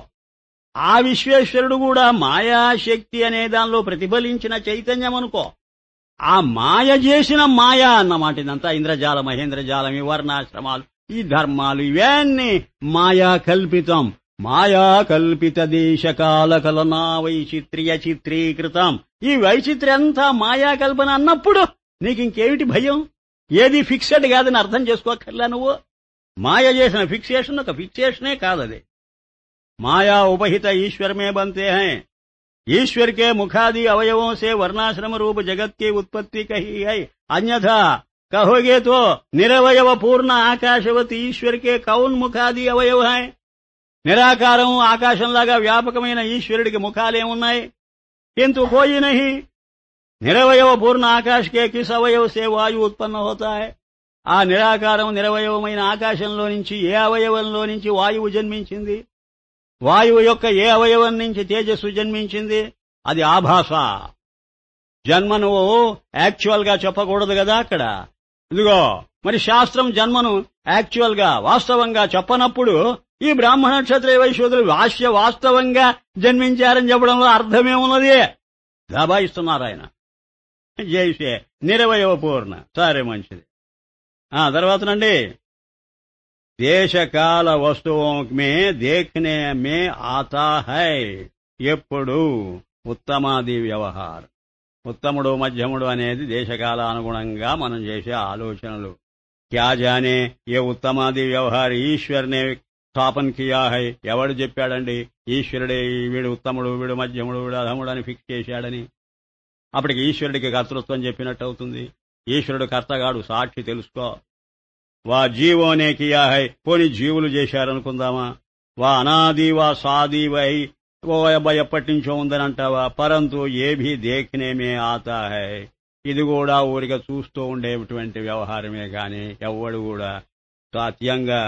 ఆ విశ్వేశ్వరుడు కూడా మాయాశక్తి అనే దానిలో ప్రతిఫలించిన చైతన్యం అనుకో. ఆ మాయ చేసిన మాయ అన్నమాట ఇదంతా. ఇంద్రజాల మహేంద్రజాలం, ఈ వర్ణాశ్రమాలు ఈ ధర్మాలు ఇవన్నీ మాయా కల్పితం. మాయా కల్పిత దేశకాల కలనా వైచిత్ర్య చిత్రీకృతం. ఈ వైచిత్ర్యంతా మాయా కల్పన అన్నప్పుడు నీకింకేమిటి భయం? ఏది ఫిక్సెడ్ కాదని అర్థం చేసుకోక్కర్లా నువ్వు. మాయ చేసిన ఫిక్సేషన్ ఒక ఫిక్సేషనే కాదది. మాయా ఉపహిత ईश्वर में बनते हैं. ईश्वर के मुखादि अवयवों से वर्णाश्रम रूप जगत की उत्पत्ति कही है. अन्यथा कहोगे तो निरवयव पूर्ण आकाशवत ईश्वर के कौन मुखादि अवयव हैं? నిరాకారం ఆకాశంలాగా వ్యాపకమైన ఈశ్వరుడికి ముఖాలేమున్నాయి? किंतु कोई नहीं. నిరవయవ పూర్ణ ఆకాశ కే కిస్ అవయవ సే వాయు ఉత్పన్న హోతా హై. ఆ నిరాకారం నిరవయవమైన ఆకాశంలో నుంచి ఏ అవయవంలో నుంచి వాయువు జన్మించింది? వాయువు యొక్క ఏ అవయవం నుంచి తేజస్సు జన్మించింది? అది ఆభాస. జన్మ నువ్వు యాక్చువల్ గా చెప్పకూడదు కదా అక్కడ. ఇదిగో మరి శాస్త్రం జన్మను యాక్చువల్ గా వాస్తవంగా చెప్పనప్పుడు ఈ బ్రాహ్మణ క్షత్రియ వైశ్యులు వాస్తవంగా జన్మించారని చెప్పడంలో అర్థమేమున్నది? దబాయిస్తున్నారు ఆయన. జైసే నిరవయవ పూర్ణ. సరే మంచిది. తర్వాతనండి దేశకాల వస్తువు మే దేఖ్నే మే ఆతా హై. ఎప్పుడు ఉత్తమాది వ్యవహారం. ఉత్తముడు మధ్యముడు అనేది దేశకాల అనుగుణంగా మనం చేసే ఆలోచనలు. క్యా జానే ఏ ఉత్తమాది వ్యవహార ఈశ్వర్నే స్థాపన కియా హై. ఎవడు చెప్పాడండి ఈశ్వరుడే వీడు ఉత్తముడు వీడు మధ్యముడు వీడు అధముడు అని ఫిక్స్ చేశాడని? అప్పటికి ఈశ్వరుడికి కర్తృత్వం చెప్పినట్టు అవుతుంది. ఈశ్వరుడు కర్తగాడు, సాక్షి తెలుసుకో. వా జీవోనే కియా హై. పోని జీవులు చేశారనుకుందామా? వా అనాది వా సాది వై. ఓ అబ్బాయి ఎప్పటి నుంచో ఉందని అంటావా? పరంతు ఏ భీ దేఖ్నే మే ఆతా హై. ఇది కూడా ఊరిగా చూస్తూ ఉండేటువంటి వ్యవహారమే గాని ఎవ్వడు కూడా సత్యంగా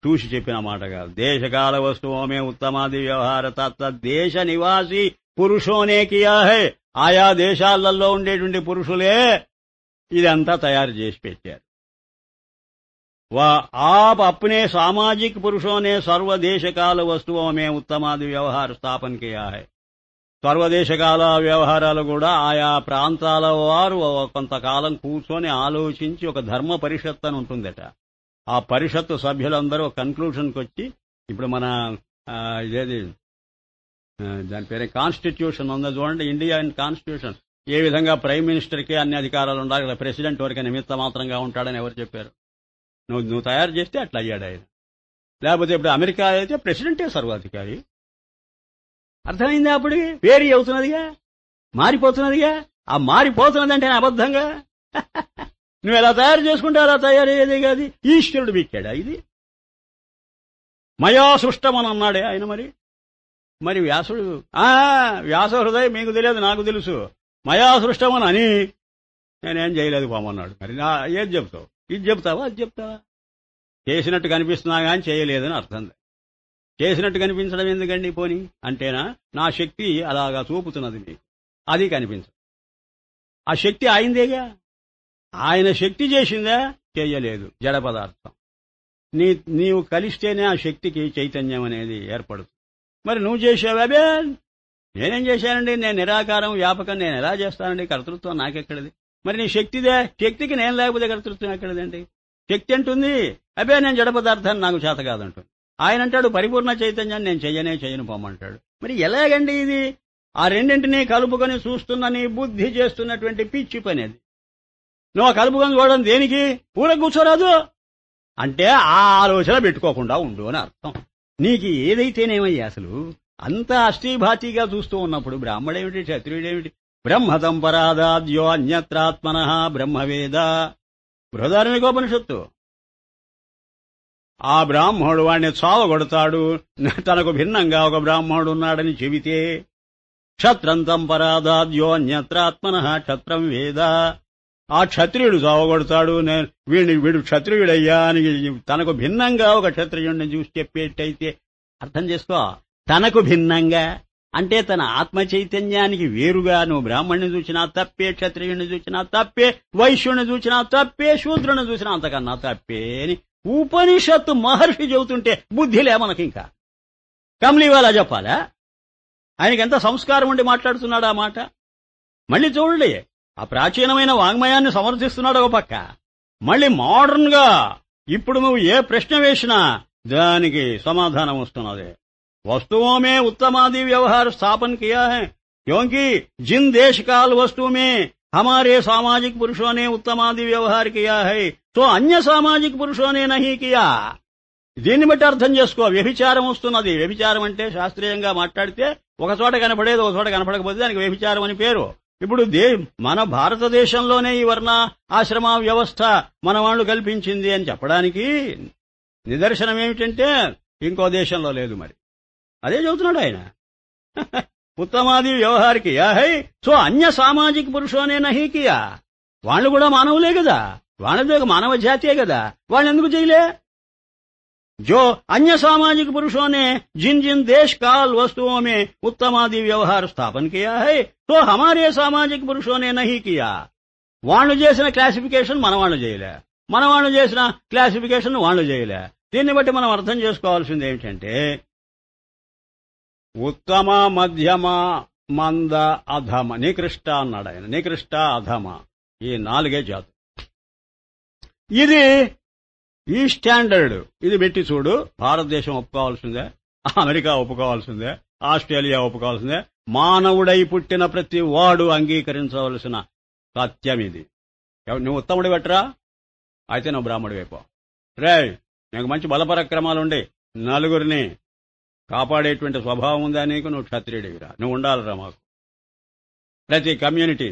చూసి చెప్పిన మాట కాదు. దేశకాల వస్తువుమే ఉత్తమాది వ్యవహార తత్వ దేశ నివాసి పురుషోనే కియా హై. ఆయా దేశాలలో ఉండేటువంటి పురుషులే ఇదంతా తయారు చేసి పెట్టారు. आप अपने सामाजिक पुरुषों ने सर्वदेशकाल वस्तुओं में उत्तमादि व्यवहार स्थापन किया है. సర్వదేశకాల వ్యవహారాలు కూడా ఆయా ప్రాంతాల వారు కొంతకాలం కూర్చొని ఆలోచించి ఒక ధర్మ పరిషత్ అని ఉంటుందట. ఆ పరిషత్తు సభ్యులందరూ కన్క్లూషన్కి వచ్చి ఇప్పుడు మన ఇదేది దాని పేరే కాన్స్టిట్యూషన్ ఉందా చూడండి, ఇండియన్ కాన్స్టిట్యూషన్. ఏ విధంగా ప్రైమ్ మినిస్టర్కి అన్ని అధికారాలు ఉండాలి, ప్రెసిడెంట్ వరకు నిమిత్త మాత్రంగా ఉంటాడని ఎవరు చెప్పారు? నువ్వు తయారు చేస్తే అట్లా అయ్యాడు ఆయన. లేకపోతే ఇప్పుడు అమెరికా అయితే ప్రెసిడెంటే సర్వాధికారి. అర్థమైందా? అప్పుడు వేరీ అవుతున్నదిగా, మారిపోతున్నదిగా. ఆ మారిపోతున్నదంటే అబద్ధంగా నువ్వు ఎలా తయారు చేసుకుంటే అలా తయారయ్యేదే కాదు. ఈశ్వరుడు బిక్కాడా ఇది? మయా సృష్టమని అన్నాడే ఆయన. మరి వ్యాసుడు వ్యాస హృదయం మీకు తెలియదు, నాకు తెలుసు. మయా సృష్టమని అని నేనేం చేయలేదు పోమన్నాడు. మరి ఏది చెప్తావు? ఇది చెప్తావా అది చెప్తావా? చేసినట్టు కనిపిస్తున్నా కానీ చేయలేదని అర్థం. చేసినట్టు కనిపించడం ఎందుకండి పోని అంటేనా? నా శక్తి అలాగా చూపుతున్నది మీకు, అది కనిపించదు. ఆ శక్తి ఆయిందేగా. ఆయన శక్తి చేసిందా? చెయ్యలేదు, జడ పదార్థం. నీవు కలిస్తేనే ఆ శక్తికి చైతన్యం అనేది ఏర్పడుతుంది. మరి నువ్వు చేసావు. అబే నేనేం చేశానండి, నేను నిరాకారం వ్యాపకం, నేను ఎలా చేస్తానండి? కర్తృత్వం నాకెక్కడిది? మరి నీ శక్తిదే. శక్తికి నేను లేకపోతే కర్తృత్వం ఎక్కడిదండి? శక్తి అంటుంది అబే నేను జడ పదార్థాన్ని నాకు చేత కాదంటుంది. ఆయన అంటాడు పరిపూర్ణ చైతన్యాన్ని నేను చెయ్యను పోమంటాడు. మరి ఎలాగండి ఇది? ఆ రెండింటినీ కలుపుకొని చూస్తున్న నీ బుద్ధి చేస్తున్నటువంటి పిచ్చి పని అది. నువ్వు కలుపుకొని చూడడం దేనికి? ఊర కూర్చోరాదు అంటే ఆ ఆలోచన పెట్టుకోకుండా ఉండు అని అర్థం. నీకు ఏదైతేనేమయ్యా అసలు అంత అస్థిభాతిగా చూస్తూ ఉన్నప్పుడు బ్రాహ్మడేమిటి క్షత్రియుడేమిటి? బ్రహ్మతం పరాదాద్యో అన్యత్రాత్మనః బ్రహ్మవేద. బృహదారణ్యకోపనిషత్తు. ఆ బ్రాహ్మణుడు వాడిని చావగొడతాడు. తనకు భిన్నంగా ఒక బ్రాహ్మణుడు ఉన్నాడని చెబితే క్షత్రంతం పరాదాద్యో అన్యత్రాత్మనః క్షత్రం వేద. ఆ క్షత్రియుడు చావగొడతాడు. వీడు క్షత్రియుడయ్యా అని తనకు భిన్నంగా ఒక క్షత్రియుడిని చూసి చెప్పేటైతే అర్థం చేసుకో. తనకు భిన్నంగా అంటే తన ఆత్మ చైతన్యానికి వేరుగా నువ్వు బ్రాహ్మణ్ణి చూసినా తప్పే, క్షత్రియుడిని చూసినా తప్పే, వైశ్యుడిని చూసినా తప్పే, శూద్రుని చూసినా అంతకన్నా తప్పే అని ఉపనిషత్తు మహర్షి చెబుతుంటే బుద్ధిలే మనకింకా. కమ్లీవాలా చెప్పాలా? ఆయనకి ఎంత సంస్కారం ఉండి మాట్లాడుతున్నాడు ఆ మాట. మళ్ళీ చూడండి, ఆ ప్రాచీనమైన వాంగ్మయాన్ని సమర్థిస్తున్నాడు ఒక పక్క, మళ్ళీ మోడర్న్ గా ఇప్పుడు నువ్వు ఏ ప్రశ్న వేసినా దానికి సమాధానం వస్తున్నది. वस्तुओं में उत्तमादि व्यवहार स्थापन किया है, क्योंकि जिन देश काल वस्तु में हमारे सामाजिक पुरुषों ने उत्तमादि व्यवहार किया है तो अन्य सामाजिक पुरुषों ने नहीं किया. దీన్ని బట్టి అర్థం చేసుకో. వ్యభిచారం వస్తున్నది. వ్యభిచారం అంటే శాస్త్రీయంగా మాట్లాడితే ఒక చోట కనపడేది ఒక చోట కనపడకపోతే దానికి వ్యభిచారం అని పేరు. ఇప్పుడు మన భారతదేశంలోనే ఈ వర్ణ ఆశ్రమ వ్యవస్థ మన వాళ్ళు కల్పించింది అని చెప్పడానికి నిదర్శనం ఏమిటంటే ఇంకో దేశంలో లేదు. మరి అదే చెబుతున్నాడు ఆయన. ఉత్తమాది వ్యవహార్ కియా హై సో అన్య సామాజిక పురుషోనే నహీ కియా. వాళ్ళు కూడా మానవులే కదా, వాళ్ళదే మానవ జాతే కదా, వాళ్ళు ఎందుకు చేయలే? जो अन्य सामाजिक पुरुषों ने जिन जिन देश काल वस्तुओं में उत्तमादि व्यवहार स्थापन किया है तो हमारे सामाजिक पुरुषों ने नहीं किया. వాళ్ళు చేసిన క్లాసిఫికేషన్ మనవాళ్ళు చేయలే, మనవాళ్ళు చేసిన క్లాసిఫికేషన్ వాళ్ళు చేయలే. దీన్ని బట్టి మనం అర్థం చేసుకోవాల్సింది ఏమిటంటే ఉత్తమ మధ్యమ మంద అధమ నికృష్ట అన్నాడు ఆయన. నికృష్ట అధమ ఈ 4 జాతులు. ఇది ఈ స్టాండర్డ్ ఇది పెట్టి చూడు. భారతదేశం ఒప్పుకోవాల్సిందే, అమెరికా ఒప్పుకోవాల్సిందే, ఆస్ట్రేలియా ఒప్పుకోవాల్సిందే. మానవుడై పుట్టిన ప్రతి వాడు అంగీకరించవలసిన సత్యం ఇది. నువ్వు ఉత్తముడి పెట్టరా అయితే నువ్వు బ్రాహ్మడి వైపు రే. నీకు మంచి బలపరాక్రమాలుండి నలుగురిని కాపాడేటువంటి స్వభావం ఉందా నీకు? నువ్వు క్షత్రియుడివిరా, నువ్వు ఉండాలిరా. మాకు ప్రతి కమ్యూనిటీ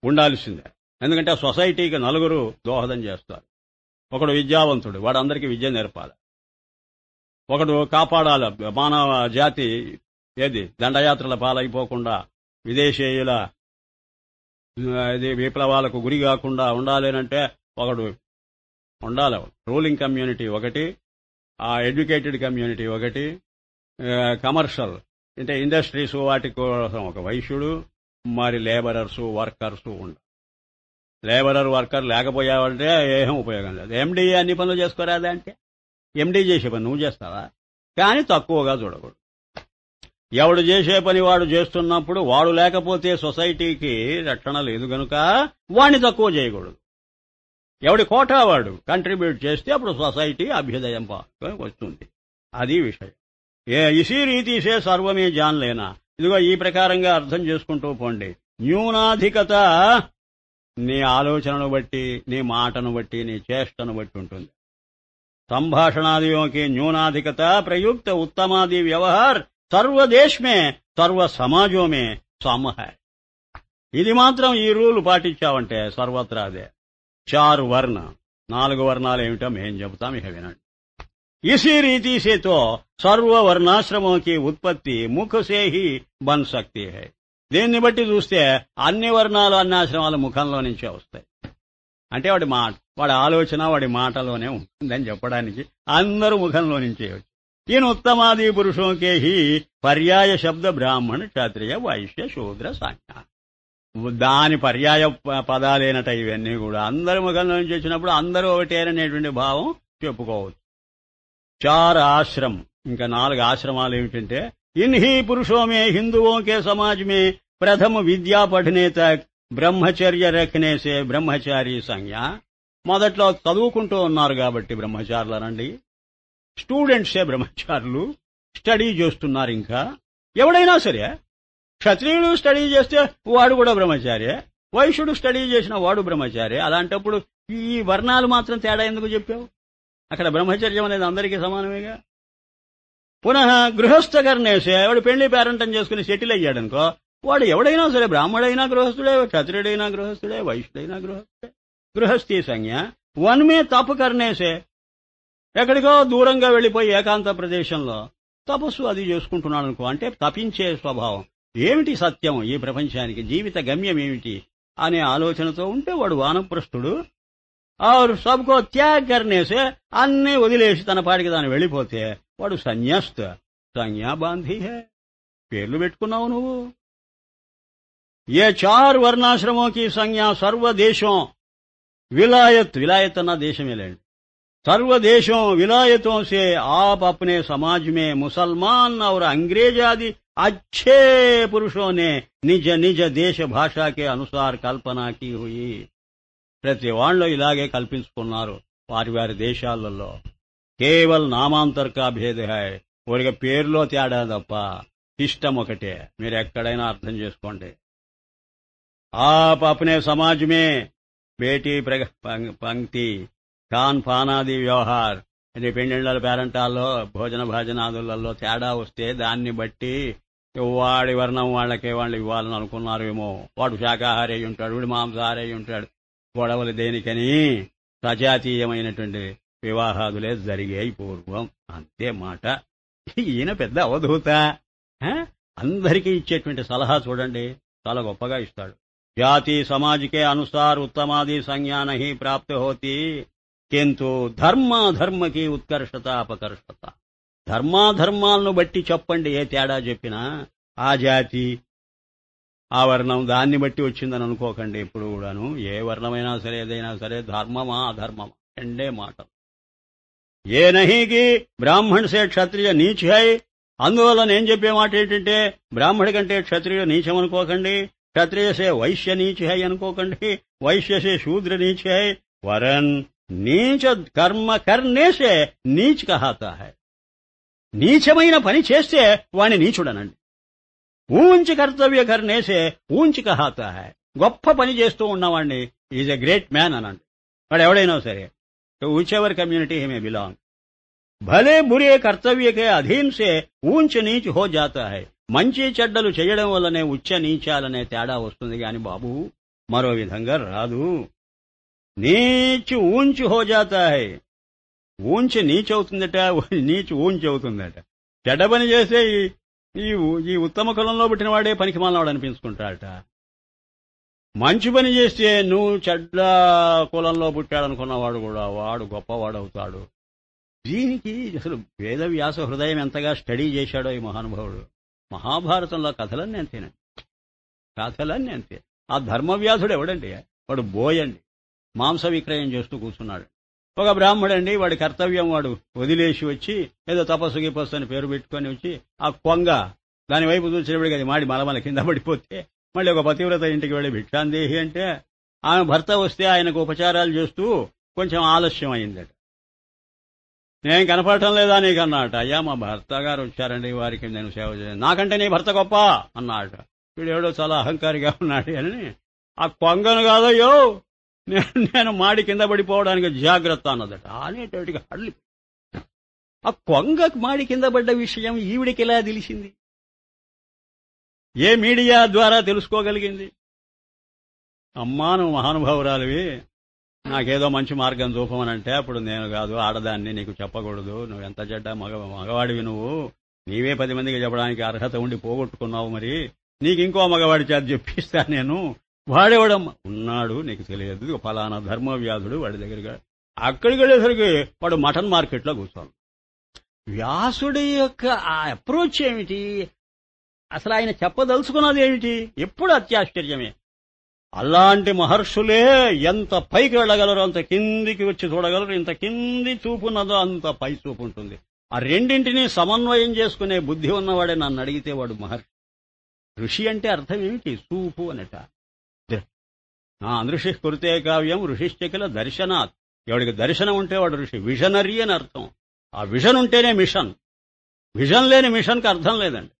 ఉండాల్సిందే. ఎందుకంటే సొసైటీకి నలుగురు దోహదం చేస్తారు. ఒకడు విద్యావంతుడు, వాడు అందరికీ విద్య నేర్పాలి. ఒకడు కాపాడాలి మానవ జాతి దండయాత్రల పాలైపోకుండా, విదేశీయుల విప్లవాలకు గురి కాకుండా ఉండాలేనంటే ఒకడు ఉండాలి. రూలింగ్ కమ్యూనిటీ ఒకటి, ఆ ఎడ్యుకేటెడ్ కమ్యూనిటీ ఒకటి, కమర్షియల్ అంటే ఇండస్ట్రీస్ వాటి కోసం ఒక వైశ్యుడు, మరి లేబరర్స్ వర్కర్స్ ఉండాలి. లేబరర్ వర్కర్ లేకపోయావంటే ఏం ఉపయోగం లేదు. ఎండీ అన్ని పనులు చేసుకోరాదా అంటే ఎండీ చేసే పని నువ్వు చేస్తావా? కానీ తక్కువగా చూడకూడదు. ఎవడు చేసే పని వాడు చేస్తున్నప్పుడు వాడు లేకపోతే సొసైటీకి రక్షణ లేదు గనుక వాడిని తక్కువ చేయకూడదు. ఎవడి కోటా వాడు కంట్రిబ్యూట్ చేస్తే అప్పుడు సొసైటీ అభ్యుదయం వస్తుంది. అది విషయం. ఇసీ రీతిసే సర్వమే జాన్ లేనా. ఇదిగో ఈ ప్రకారంగా అర్థం చేసుకుంటూ పోండి. న్యూనాధికత నీ ఆలోచనను బట్టి, నీ మాటను బట్టి, నీ చేష్టను బట్టి ఉంటుంది. संभाषणादियों की न्यूनाधिकता प्रयुक्त उत्तमादि व्यवहार सर्वदेश में सर्व समाजों में सम है. ఇది మాత్రం ఈ రూల్ పాటించావంటే సర్వత్రా అదే. 4 వర్ణ 4 వర్ణాలు ఏమిటో మేం చెబుతాం, ఇక వినండి. इसी रीति से तो सर्व वर्णाश्रमों की उत्पत्ति मुख से ही बन सकती है. దీన్ని బట్టి చూస్తే అన్ని వర్ణాలు అన్ని ఆశ్రమాలు ముఖంలో నుంచే వస్తాయి. అంటే వాడి ఆలోచన వాడి మాటలోనే ఉంటుందని చెప్పడానికి అందరూ ముఖంలో నుంచే వచ్చు. ఈయన ఉత్తమాది పురుషోకే హి పర్యాయ శబ్ద బ్రాహ్మణ క్షత్రియ వైశ్య శూద్ర సాంఖ్య. దాని పర్యాయ పదాలేనట ఇవన్నీ కూడా. అందరి ముఖంలో నుంచి వచ్చినప్పుడు అందరూ ఒకటేననేటువంటి భావం చెప్పుకోవచ్చు. 4 आश्रम, ఇంకా 4 ఆశ్రమాలు ఏమిటంటే इन्हीं पुरुषों में हिंदुओं के समाज में प्रथम विद्या पढ़ने तक ब्रह्मचर्य रखने से ब्रह्मचारी संज्ञा. మొదట్లో చదువుకుంటూ ఉన్నారు కాబట్టి బ్రహ్మచారులనండి. స్టూడెంట్సే బ్రహ్మచారులు, స్టడీ చేస్తున్నారు. ఇంకా ఎవడైనా సరే క్షత్రియుడు స్టడీ చేస్తే వాడు కూడా బ్రహ్మచారియే, వైశ్యుడు స్టడీ చేసిన వాడు బ్రహ్మచారి. అలాంటప్పుడు ఈ వర్ణాలు మాత్రం తేడా ఎందుకు చెప్పావు? అక్కడ బ్రహ్మచర్యం అనేది అందరికీ సమానమేగా. పునః గృహస్థ కర్ణేసే, వాడు పెళ్లి పేరంటం చేసుకుని సెటిల్ అయ్యాడనుకో, వాడు ఎవడైనా సరే బ్రాహ్మడైనా గృహస్థుడే, క్షత్రియుడైనా గృహస్థుడే, వైశ్యుడైనా గృహస్థుడే. గృహస్థీ సంజ్ఞ వన్మే తప్పు కర్ణేసే, ఎక్కడికో దూరంగా వెళ్లిపోయి ఏకాంత ప్రదేశంలో తపస్సు అది చేసుకుంటున్నాడు అనుకో, అంటే తపించే స్వభావం. ఏమిటి సత్యం ఈ ప్రపంచానికి, జీవిత గమ్యం ఏమిటి అనే ఆలోచనతో ఉంటే వాడు వానప్రస్థుడు. और सबको त्याग करने से అన్ని వదిలేసి తన పాటికి దాన్ని వెళ్ళిపోతే వాడు సన్యాస్త. సంజ్ఞా బాంధీ హే, పేర్లు పెట్టుకున్నావు నువ్వు. ये 4 वर्णाश्रमों की संज्ञा सर्व देशों विलायत अన్న देशమే लेंడి. सर्व देशों विलायतों से आप अपने समाज में मुसलमान और अंग्रेज आदि अच्छे पुरुषों ने निज निज देश भाषा के अनुसार कल्पना की हुई. ప్రతి వాళ్ళు ఇలాగే కల్పించుకున్నారు. వారి వారి దేశాలలో కేవల్ నామాంతర్ కా భేద హై, ఊరిక పేరులో తేడా తప్ప సిస్టమ్ ఒకటే. మీరు ఎక్కడైనా అర్థం చేసుకోండి. आप अपने समाज में बेटी పంక్తి ఖాన్ ఫానాది వ్యవహార్ ఇండిపెండెంట్ పేరెంటాల్లో భోజన భాజనాదులలో తేడా వస్తే దాన్ని బట్టి వాడి వర్ణం వాళ్ళకే వాళ్ళు ఇవ్వాలని అనుకున్నారేమో. వాడు శాకాహారి అయి ఉంటాడు, వీడు మాంసాహారి అయి ఉంటాడు. గొడవలు దేనికని సజాతీయమైనటువంటి వివాహాదులే జరిగాయి పూర్వం. అంతే మాట. ఈయన పెద్ద అవధూత. అందరికీ ఇచ్చేటువంటి సలహా చూడండి, చాలా గొప్పగా ఇస్తాడు. जाति समाज के अनुसार उत्तमादि संज्ञा नहीं प्राप्त होती, किंतु धर्म की उत्कर्षता अपकर्षता. ధర్మాధర్మాలను బట్టి చెప్పండి. ఏ తేడా చెప్పినా ఆ జాతి ఆ వర్ణం దాన్ని బట్టి వచ్చిందని అనుకోకండి. ఇప్పుడు కూడాను ఏ వర్ణమైనా సరే ఏదైనా సరే ధర్మమా అధర్మమా రెండే మాటలు. ఏ నహీకి బ్రాహ్మణ్ సే క్షత్రియ నీచ్ హై. అందువల్ల నేను చెప్పే మాట ఏంటంటే బ్రాహ్మడి కంటే క్షత్రియ నీచం అనుకోకండి, क्षत्रिय से वैश्य नीच है అనుకోకండి, वैश्य से शूद्र नीच है. वरन नीच कर्म करने से नीच कहता है. నీచమైన పని చేస్తే వాణ్ణి నీచుడనండి. ఊంచ కర్తవ్య కర్నేసే ఊంచ కహాతా హై. గొప్ప పని చేస్తూ ఉన్నవాణ్ణి ఈజ్ ఎ గ్రేట్ మ్యాన్ అనండి. వాడు ఎవడైనా సరే, which ever community he may belong. భలే బురే కర్తవ్యకే అధీన్ సే ఊంచ నీచ్ హో జాతా హై. మంచి చెడ్డలు చేయడం వల్లనే ఉచ్చ నీచాలనే తేడా వస్తుంది గాని బాబు మరో విధంగా రాదు. నీచ్ ఊంచ్ హో జాతా హై. ఊంచ్ నీచ్ అవుతుందట, నీచ్ ఊంచ్ అవుతుందట. చెడ్డ పని చేస్తే ఈ ఉత్తమ కులంలో పుట్టిన వాడే పనికి మాలవాడు అనిపించుకుంటాడట. మంచి పని చేస్తే నువ్వు చెడ్డ కులంలో పుట్టాడనుకున్నవాడు కూడా వాడు గొప్పవాడవుతాడు. దీనికి అసలు వేదవ్యాస హృదయం ఎంతగా స్టడీ చేశాడో ఈ మహానుభావుడు. మహాభారతంలో కథలన్నీ అంతేనండి, కథలన్నీ అంతే. ఆ ధర్మవ్యాధుడు ఎవడండి? వాడు బోయండి, మాంస విక్రయం చేస్తూ కూర్చున్నాడు. ఒక బ్రాహ్మడండి, వాడి కర్తవ్యం వాడు వదిలేసి వచ్చి ఏదో తపస్సు గిపస్సు అని పేరు పెట్టుకొని వచ్చి ఆ కొంగ దాని వైపు చూసినప్పటికీ అది మాడి మలమల కింద పడిపోతే మళ్ళీ ఒక పతివ్రత ఇంటికి వెళ్ళి భిక్షాందేహి అంటే ఆమె భర్త వస్తే ఆయనకు ఉపచారాలు చేస్తూ కొంచెం ఆలస్యం అయిందట. నేను కనపడటం లేదా నీకన్నాట. అయ్యా మా భర్త గారు వచ్చారండి, వారికి నేను సేవ చేయాలి, నాకంటే నీ భర్త గొప్ప అన్నాట. వీడు ఎవడో చాలా అహంకారిగా ఉన్నాడు అని ఆ కొంగను కాదయ్యో నేను మాడి కింద పడిపోవడానికి జాగ్రత్త అన్నదట. అనేటోటికి హడలి ఆ కొంగకు మాడి కింద పడ్డ విషయం ఈవిడికి ఎలా తెలిసింది? ఏ మీడియా ద్వారా తెలుసుకోగలిగింది? అమ్మా నువ్వు మహానుభావురాలివి, నాకేదో మంచి మార్గం చూపమనంటే అప్పుడు నేను కాదు ఆడదాన్ని, నీకు చెప్పకూడదు, నువ్వు ఎంత చెడ్డ మగవాడివి, నీవే 10 మందికి చెప్పడానికి అర్హత ఉండి పోగొట్టుకున్నావు, మరి నీకు ఇంకో మగవాడి చేత చెప్పిస్తా నేను. వాడేవాడమ్మ ఉన్నాడు, నీకు తెలియదు, ఫలానా ధర్మవ్యాధుడు వాడి దగ్గరగా. అక్కడికి వెళ్ళేసరికి వాడు మటన్ మార్కెట్లో కూర్చోను. వ్యాసుడి యొక్క ఆ అప్రోచ్ ఏమిటి, అసలు ఆయన చెప్పదలుచుకున్నది ఏమిటి, ఎప్పుడు అత్యాశ్చర్యమే. అలాంటి మహర్షులే ఎంత పైకి వెళ్ళగలరు, అంత కిందికి వచ్చి చూడగలరు. ఇంత కింది చూపున్నదో అంత పై చూపు ఉంటుంది. ఆ రెండింటినీ సమన్వయం చేసుకునే బుద్ధి ఉన్నవాడే నన్ను అడిగితే వాడు మహర్షి. ఋషి అంటే అర్థం ఏమిటి? చూపు అనట. అనృషి కురితే కావ్యం ఋషిశ్చకిల దర్శనాత్. ఎవడికి దర్శనం ఉంటే వాడు ఋషి. విజనరీ అని అర్థం. ఆ విజన్ ఉంటేనే మిషన్. విజన్ లేని మిషన్కి అర్థం లేదండి.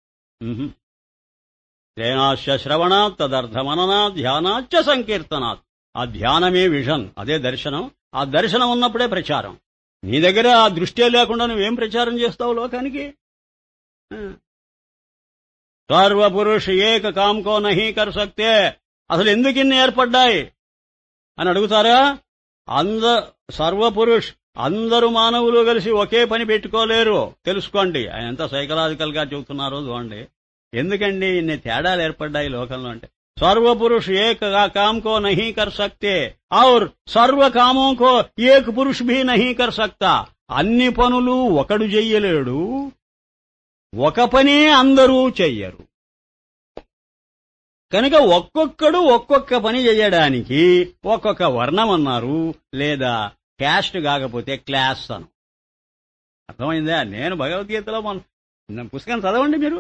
తేనాశ్చ శ్రవణాత్ తదర్థమననాత్ ధ్యానాచ్చ సంకీర్తనాత్. ఆ ధ్యానమే విజన్, అదే దర్శనం. ఆ దర్శనం ఉన్నప్పుడే ప్రచారం. నీ దగ్గర ఆ దృష్టే లేకుండా నువ్వేం ప్రచారం చేస్తావు లోకానికి? సర్వపురుష్ ఏక కామ్కో నహీ కర్ సక్తే. అసలు ఎందుకు ఇన్ని ఏర్పడ్డాయి అని అడుగుతారా? సర్వపురుష్ అందరూ మానవులు కలిసి ఒకే పని పెట్టుకోలేరు, తెలుసుకోండి. ఆయన ఎంత సైకలాజికల్ గా చెబుతున్నారో చూడండి. ఎందుకండి ఇన్ని తేడాలు ఏర్పడ్డాయి లోకంలో అంటే, సర్వపురుష్ ఏక काम को नहीं कर सकते और सर्व कामों को एक पुरुष भी नहीं कर सकता. అన్ని పనులు ఒకడు చెయ్యలేడు, ఒక పనే అందరూ చెయ్యరు. కనుక ఒక్కొక్కడు ఒక్కొక్క పని చేయడానికి ఒక్కొక్క వర్ణం అన్నారు, లేదా క్యాస్ట్ కాకపోతే క్లాస్ అను. అర్థమైందా? నేను భగవద్గీతలో పుస్తకం చదవండి మీరు.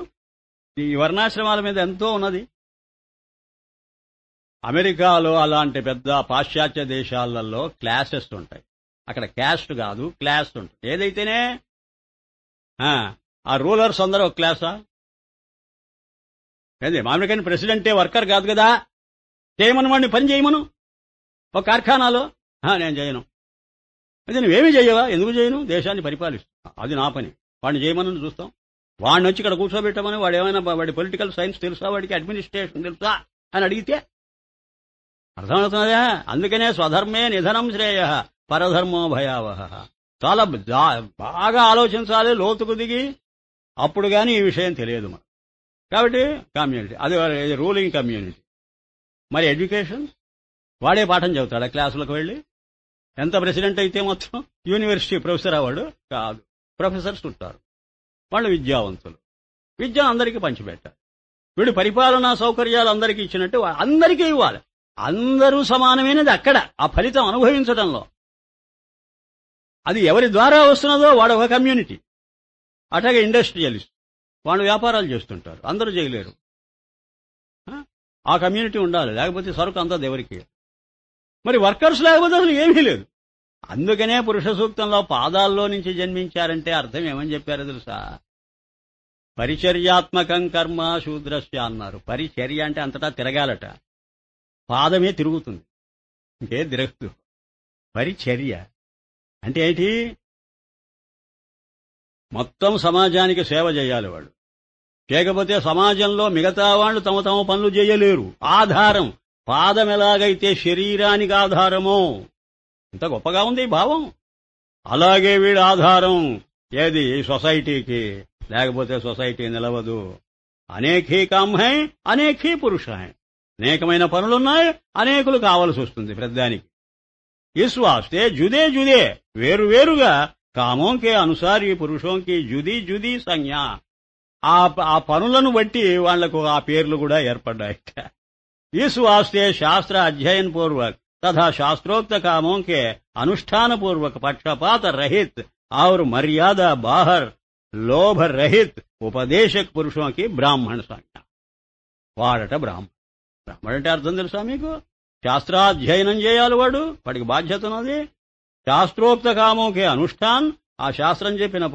ఈ వర్ణాశ్రమాల మీద ఎంతో ఉన్నది. అమెరికాలో అలాంటి పెద్ద పాశ్చాత్య దేశాలలో క్లాసెస్ ఉంటాయి. అక్కడ క్యాస్ట్ కాదు, క్లాస్ ఉంటుంది. ఏదైతేనే ఆ రూలర్స్ అందరూ ఒక క్లాసా? అదే మామూలుగా ప్రెసిడెంటే వర్కర్ కాదు కదా. చేయమను వాడిని, పని చేయమను. ఒక కార్ఖానాలో నేను చేయను. అయితే నువ్వేమీ చేయవా? ఎందుకు చేయను? దేశాన్ని పరిపాలిస్తా, అది నా పని. వాడిని చేయమని చూస్తాం. వాడిని వచ్చి ఇక్కడ కూర్చోబెట్టమని వాడు ఏమైనా వాడి పొలిటికల్ సైన్స్ తెలుసా, వాడికి అడ్మినిస్ట్రేషన్ తెలుసా అని అడిగితే అర్థమవుతున్నదా? అందుకనే స్వధర్మే నిధనం శ్రేయ పరధర్మో భయావహ. చాలా బాగా ఆలోచించాలి, లోతుకు దిగి, అప్పుడు గాని ఈ విషయం తెలియదు మనకు. కాబట్టి కమ్యూనిటీ అది రూలింగ్ కమ్యూనిటీ. మరి ఎడ్యుకేషన్ వాడే పాఠం చెబుతాడా క్లాసులకు వెళ్ళి? ఎంత ప్రెసిడెంట్ అయితే మొత్తం యూనివర్సిటీ ప్రొఫెసర్ అవ్వడు కాదు. ప్రొఫెసర్స్ ఉంటారు, వాళ్ళు విద్యావంతులు. విద్య అందరికీ పంచిపెట్టాలి. వీడు పరిపాలనా సౌకర్యాలు అందరికీ ఇచ్చినట్టు అందరికీ ఇవ్వాలి. అందరూ సమానమైనది అక్కడ ఆ ఫలితం అనుభవించడంలో. అది ఎవరి ద్వారా వస్తున్నదో వాడు ఒక కమ్యూనిటీ. అట్లాగే ఇండస్ట్రియలిస్ట్ వాళ్ళు వ్యాపారాలు చేస్తుంటారు, అందరూ చేయలేరు. ఆ కమ్యూనిటీ ఉండాలి, లేకపోతే సరుకు అంతా ఎవరికి. మరి వర్కర్స్ లేకపోతే అసలు ఏమీ లేదు. అందుకనే పురుష సూక్తంలో పాదాల్లో నుంచి జన్మించారంటే అర్థం ఏమని చెప్పారో తెలుసా? పరిచర్యాత్మకం కర్మ శూద్రస్య అన్నారు. పరిచర్య అంటే అంతటా తిరగాలట, పాదమే తిరుగుతుంది, ఇంకే తిరగదు. పరిచర్య అంటే ఏంటి? మొత్తం సమాజానికి సేవ చేయాలి వాడు. చేయకపోతే సమాజంలో మిగతా వాళ్ళు తమ తమ పనులు చేయలేరు. ఆధారం పాదం ఎలాగైతే శరీరానికి ఆధారమో, ఇంత గొప్పగా ఉంది ఈ భావం. అలాగే వీడి ఆధారం ఏది? సొసైటీకి, లేకపోతే సొసైటీ నిలవదు. అనేకీ కామ్ హై, అనేకీ పురుష హై. అనేకమైన పనులున్నాయి, అనేకులు కావలసి వస్తుంది పెద్దానికి. ఇస్ వాస్తే జుదే జుదే, వేరు వేరుగా, కామోంకే అనుసారి పురుషోంకి జుదీ జుదీ సంజ్ఞ. ఆ పనులను బట్టి వాళ్లకు ఆ పేర్లు కూడా ఏర్పడ్డాయి. इस वास्ते शास्त्र अध्ययन पूर्वक तथा शास्त्रोक्त कामों के अनुष्ठान पूर्वक पक्षपात रहित और मर्यादा बाहर लोभ रहित उपदेशक पुरुषों की ब्राह्मण संज्ञा. వాడట బ్రాహ్మణ అంటే అర్థం తెలుసా మీకు? శాస్త్రాధ్యయనం చేయాలి వాడికి బాధ్యత ఉన్నది. శాస్త్రోక్త కామోకే అనుష్ఠాన్, ఆ శాస్త్రం చెప్పిన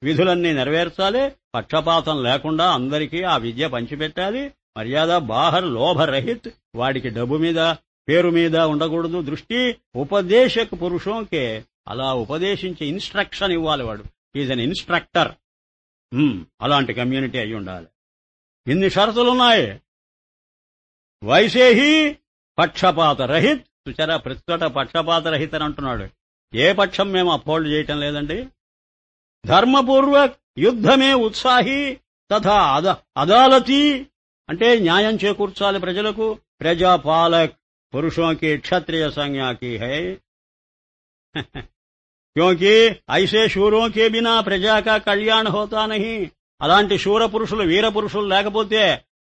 విధులన్నీ నెరవేర్చాలి. పక్షపాతం లేకుండా అందరికీ ఆ విద్య పంచిపెట్టాలి. మర్యాద బాహర్ లోభరహిత్, వాడికి డబ్బు మీద పేరు మీద ఉండకూడదు దృష్టి. ఉపదేశక్ పురుషోంకే, అలా ఉపదేశించి ఇన్స్ట్రక్షన్ ఇవ్వాలి వాడు. Is an instructor. అలాంటి కమ్యూనిటీ అయి ఉండాలి. ఇన్ని షరతులున్నాయి. వైసేహి పక్షపాత రహిత్, చూచారా ప్రతిచోట పక్షపాత రహిత్ అని అంటున్నాడు. ఏ పక్షం మేము అప్హోల్డ్ చేయటం లేదండి. ధర్మపూర్వక్ యుద్ధమే ఉత్సాహి తథా అదాలతీ, అంటే న్యాయం చేకూర్చాలి ప్రజలకు. ప్రజాపాలక్ పురుషోं की क्षत्रिय संज्ञा की है क्योंकि ऐसे शूरों के बिना प्रजा का कल्याण होता नहीं. అలాంటి శూర పురుషులు, వీర పురుషులు లేకపోతే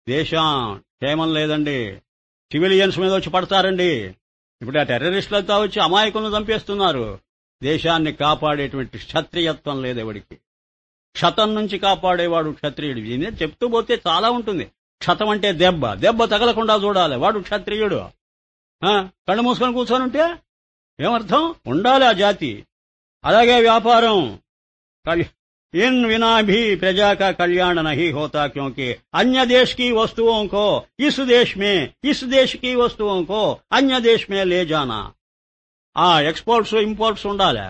దేశం క్షేమం లేదండి. సివిలియన్స్ మీద వచ్చి పడతారండి. ఇప్పుడు ఆ టెర్రరిస్టులతో వచ్చి అమాయకులను చంపేస్తున్నారు. దేశాన్ని కాపాడేటువంటి క్షత్రియత్వం లేదెవడికి. క్షతం నుంచి కాపాడేవాడు క్షత్రియుడు. దీన్ని చెప్తూ పోతే చాలా ఉంటుంది. క్షతం అంటే దెబ్బ తగలకుండా చూడాలి, వాడు క్షత్రియుడు. కళ్ళు మూసుకొని కూర్చొని ఉంటే ఏమర్థం? ఉండాలి ఆ జాతి. అలాగే వ్యాపారం, इन बिना भी प्रजा का कल्याण नहीं होता, क्योंकि अन्य देश की वस्तुओं को इस देश की वस्तुओं को अन्य देश में ले जाना. ఎక్స్పోర్ట్స్ ఇంపోర్ట్స్ ఉండాలి,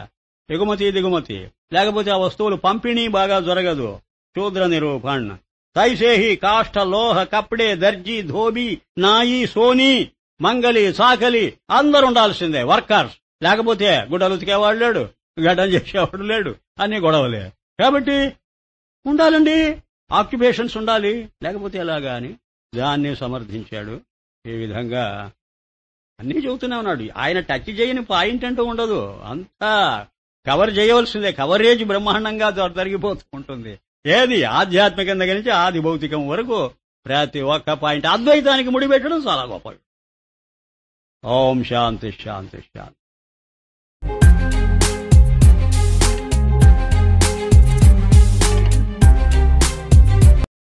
ఎగుమతి దిగుమతి, లేకపోతే ఆ వస్తువులు పంపిణీ బాగా జరగదు. శూద్ర నిరూపణ. తైసే హి కాష్ట లోహ కప్డే దర్జీ ధోబీ నాయి సోనీ మంగలి చాకలి అందరు ఉండాల్సిందే వర్కర్స్. లేకపోతే గుడ్డలు ఉతికేవాడు లేడు, గడ్డం చేసేవాడు లేడు, అన్ని గొడవలే. కాబట్టి ఉండాలండి, ఆక్యుపేషన్స్ ఉండాలి, లేకపోతే ఎలాగా అని దాన్ని సమర్థించాడు. ఈ విధంగా అన్నీ చెబుతూనే ఉన్నాడు. ఆయన టచ్ చేయని పాయింట్ అంటూ ఉండదు, అంతా కవర్ చేయవలసిందే. కవరేజ్ బ్రహ్మాండంగా జరిగిపోతూ ఉంటుంది. ఏది ఆధ్యాత్మికం దగ్గర నుంచి ఆది భౌతికం వరకు ప్రతి ఒక్క పాయింట్ అద్వైతానికి ముడిపెట్టడం చాలా గొప్ప. ఓం శాంతి శాంతి శాంతి.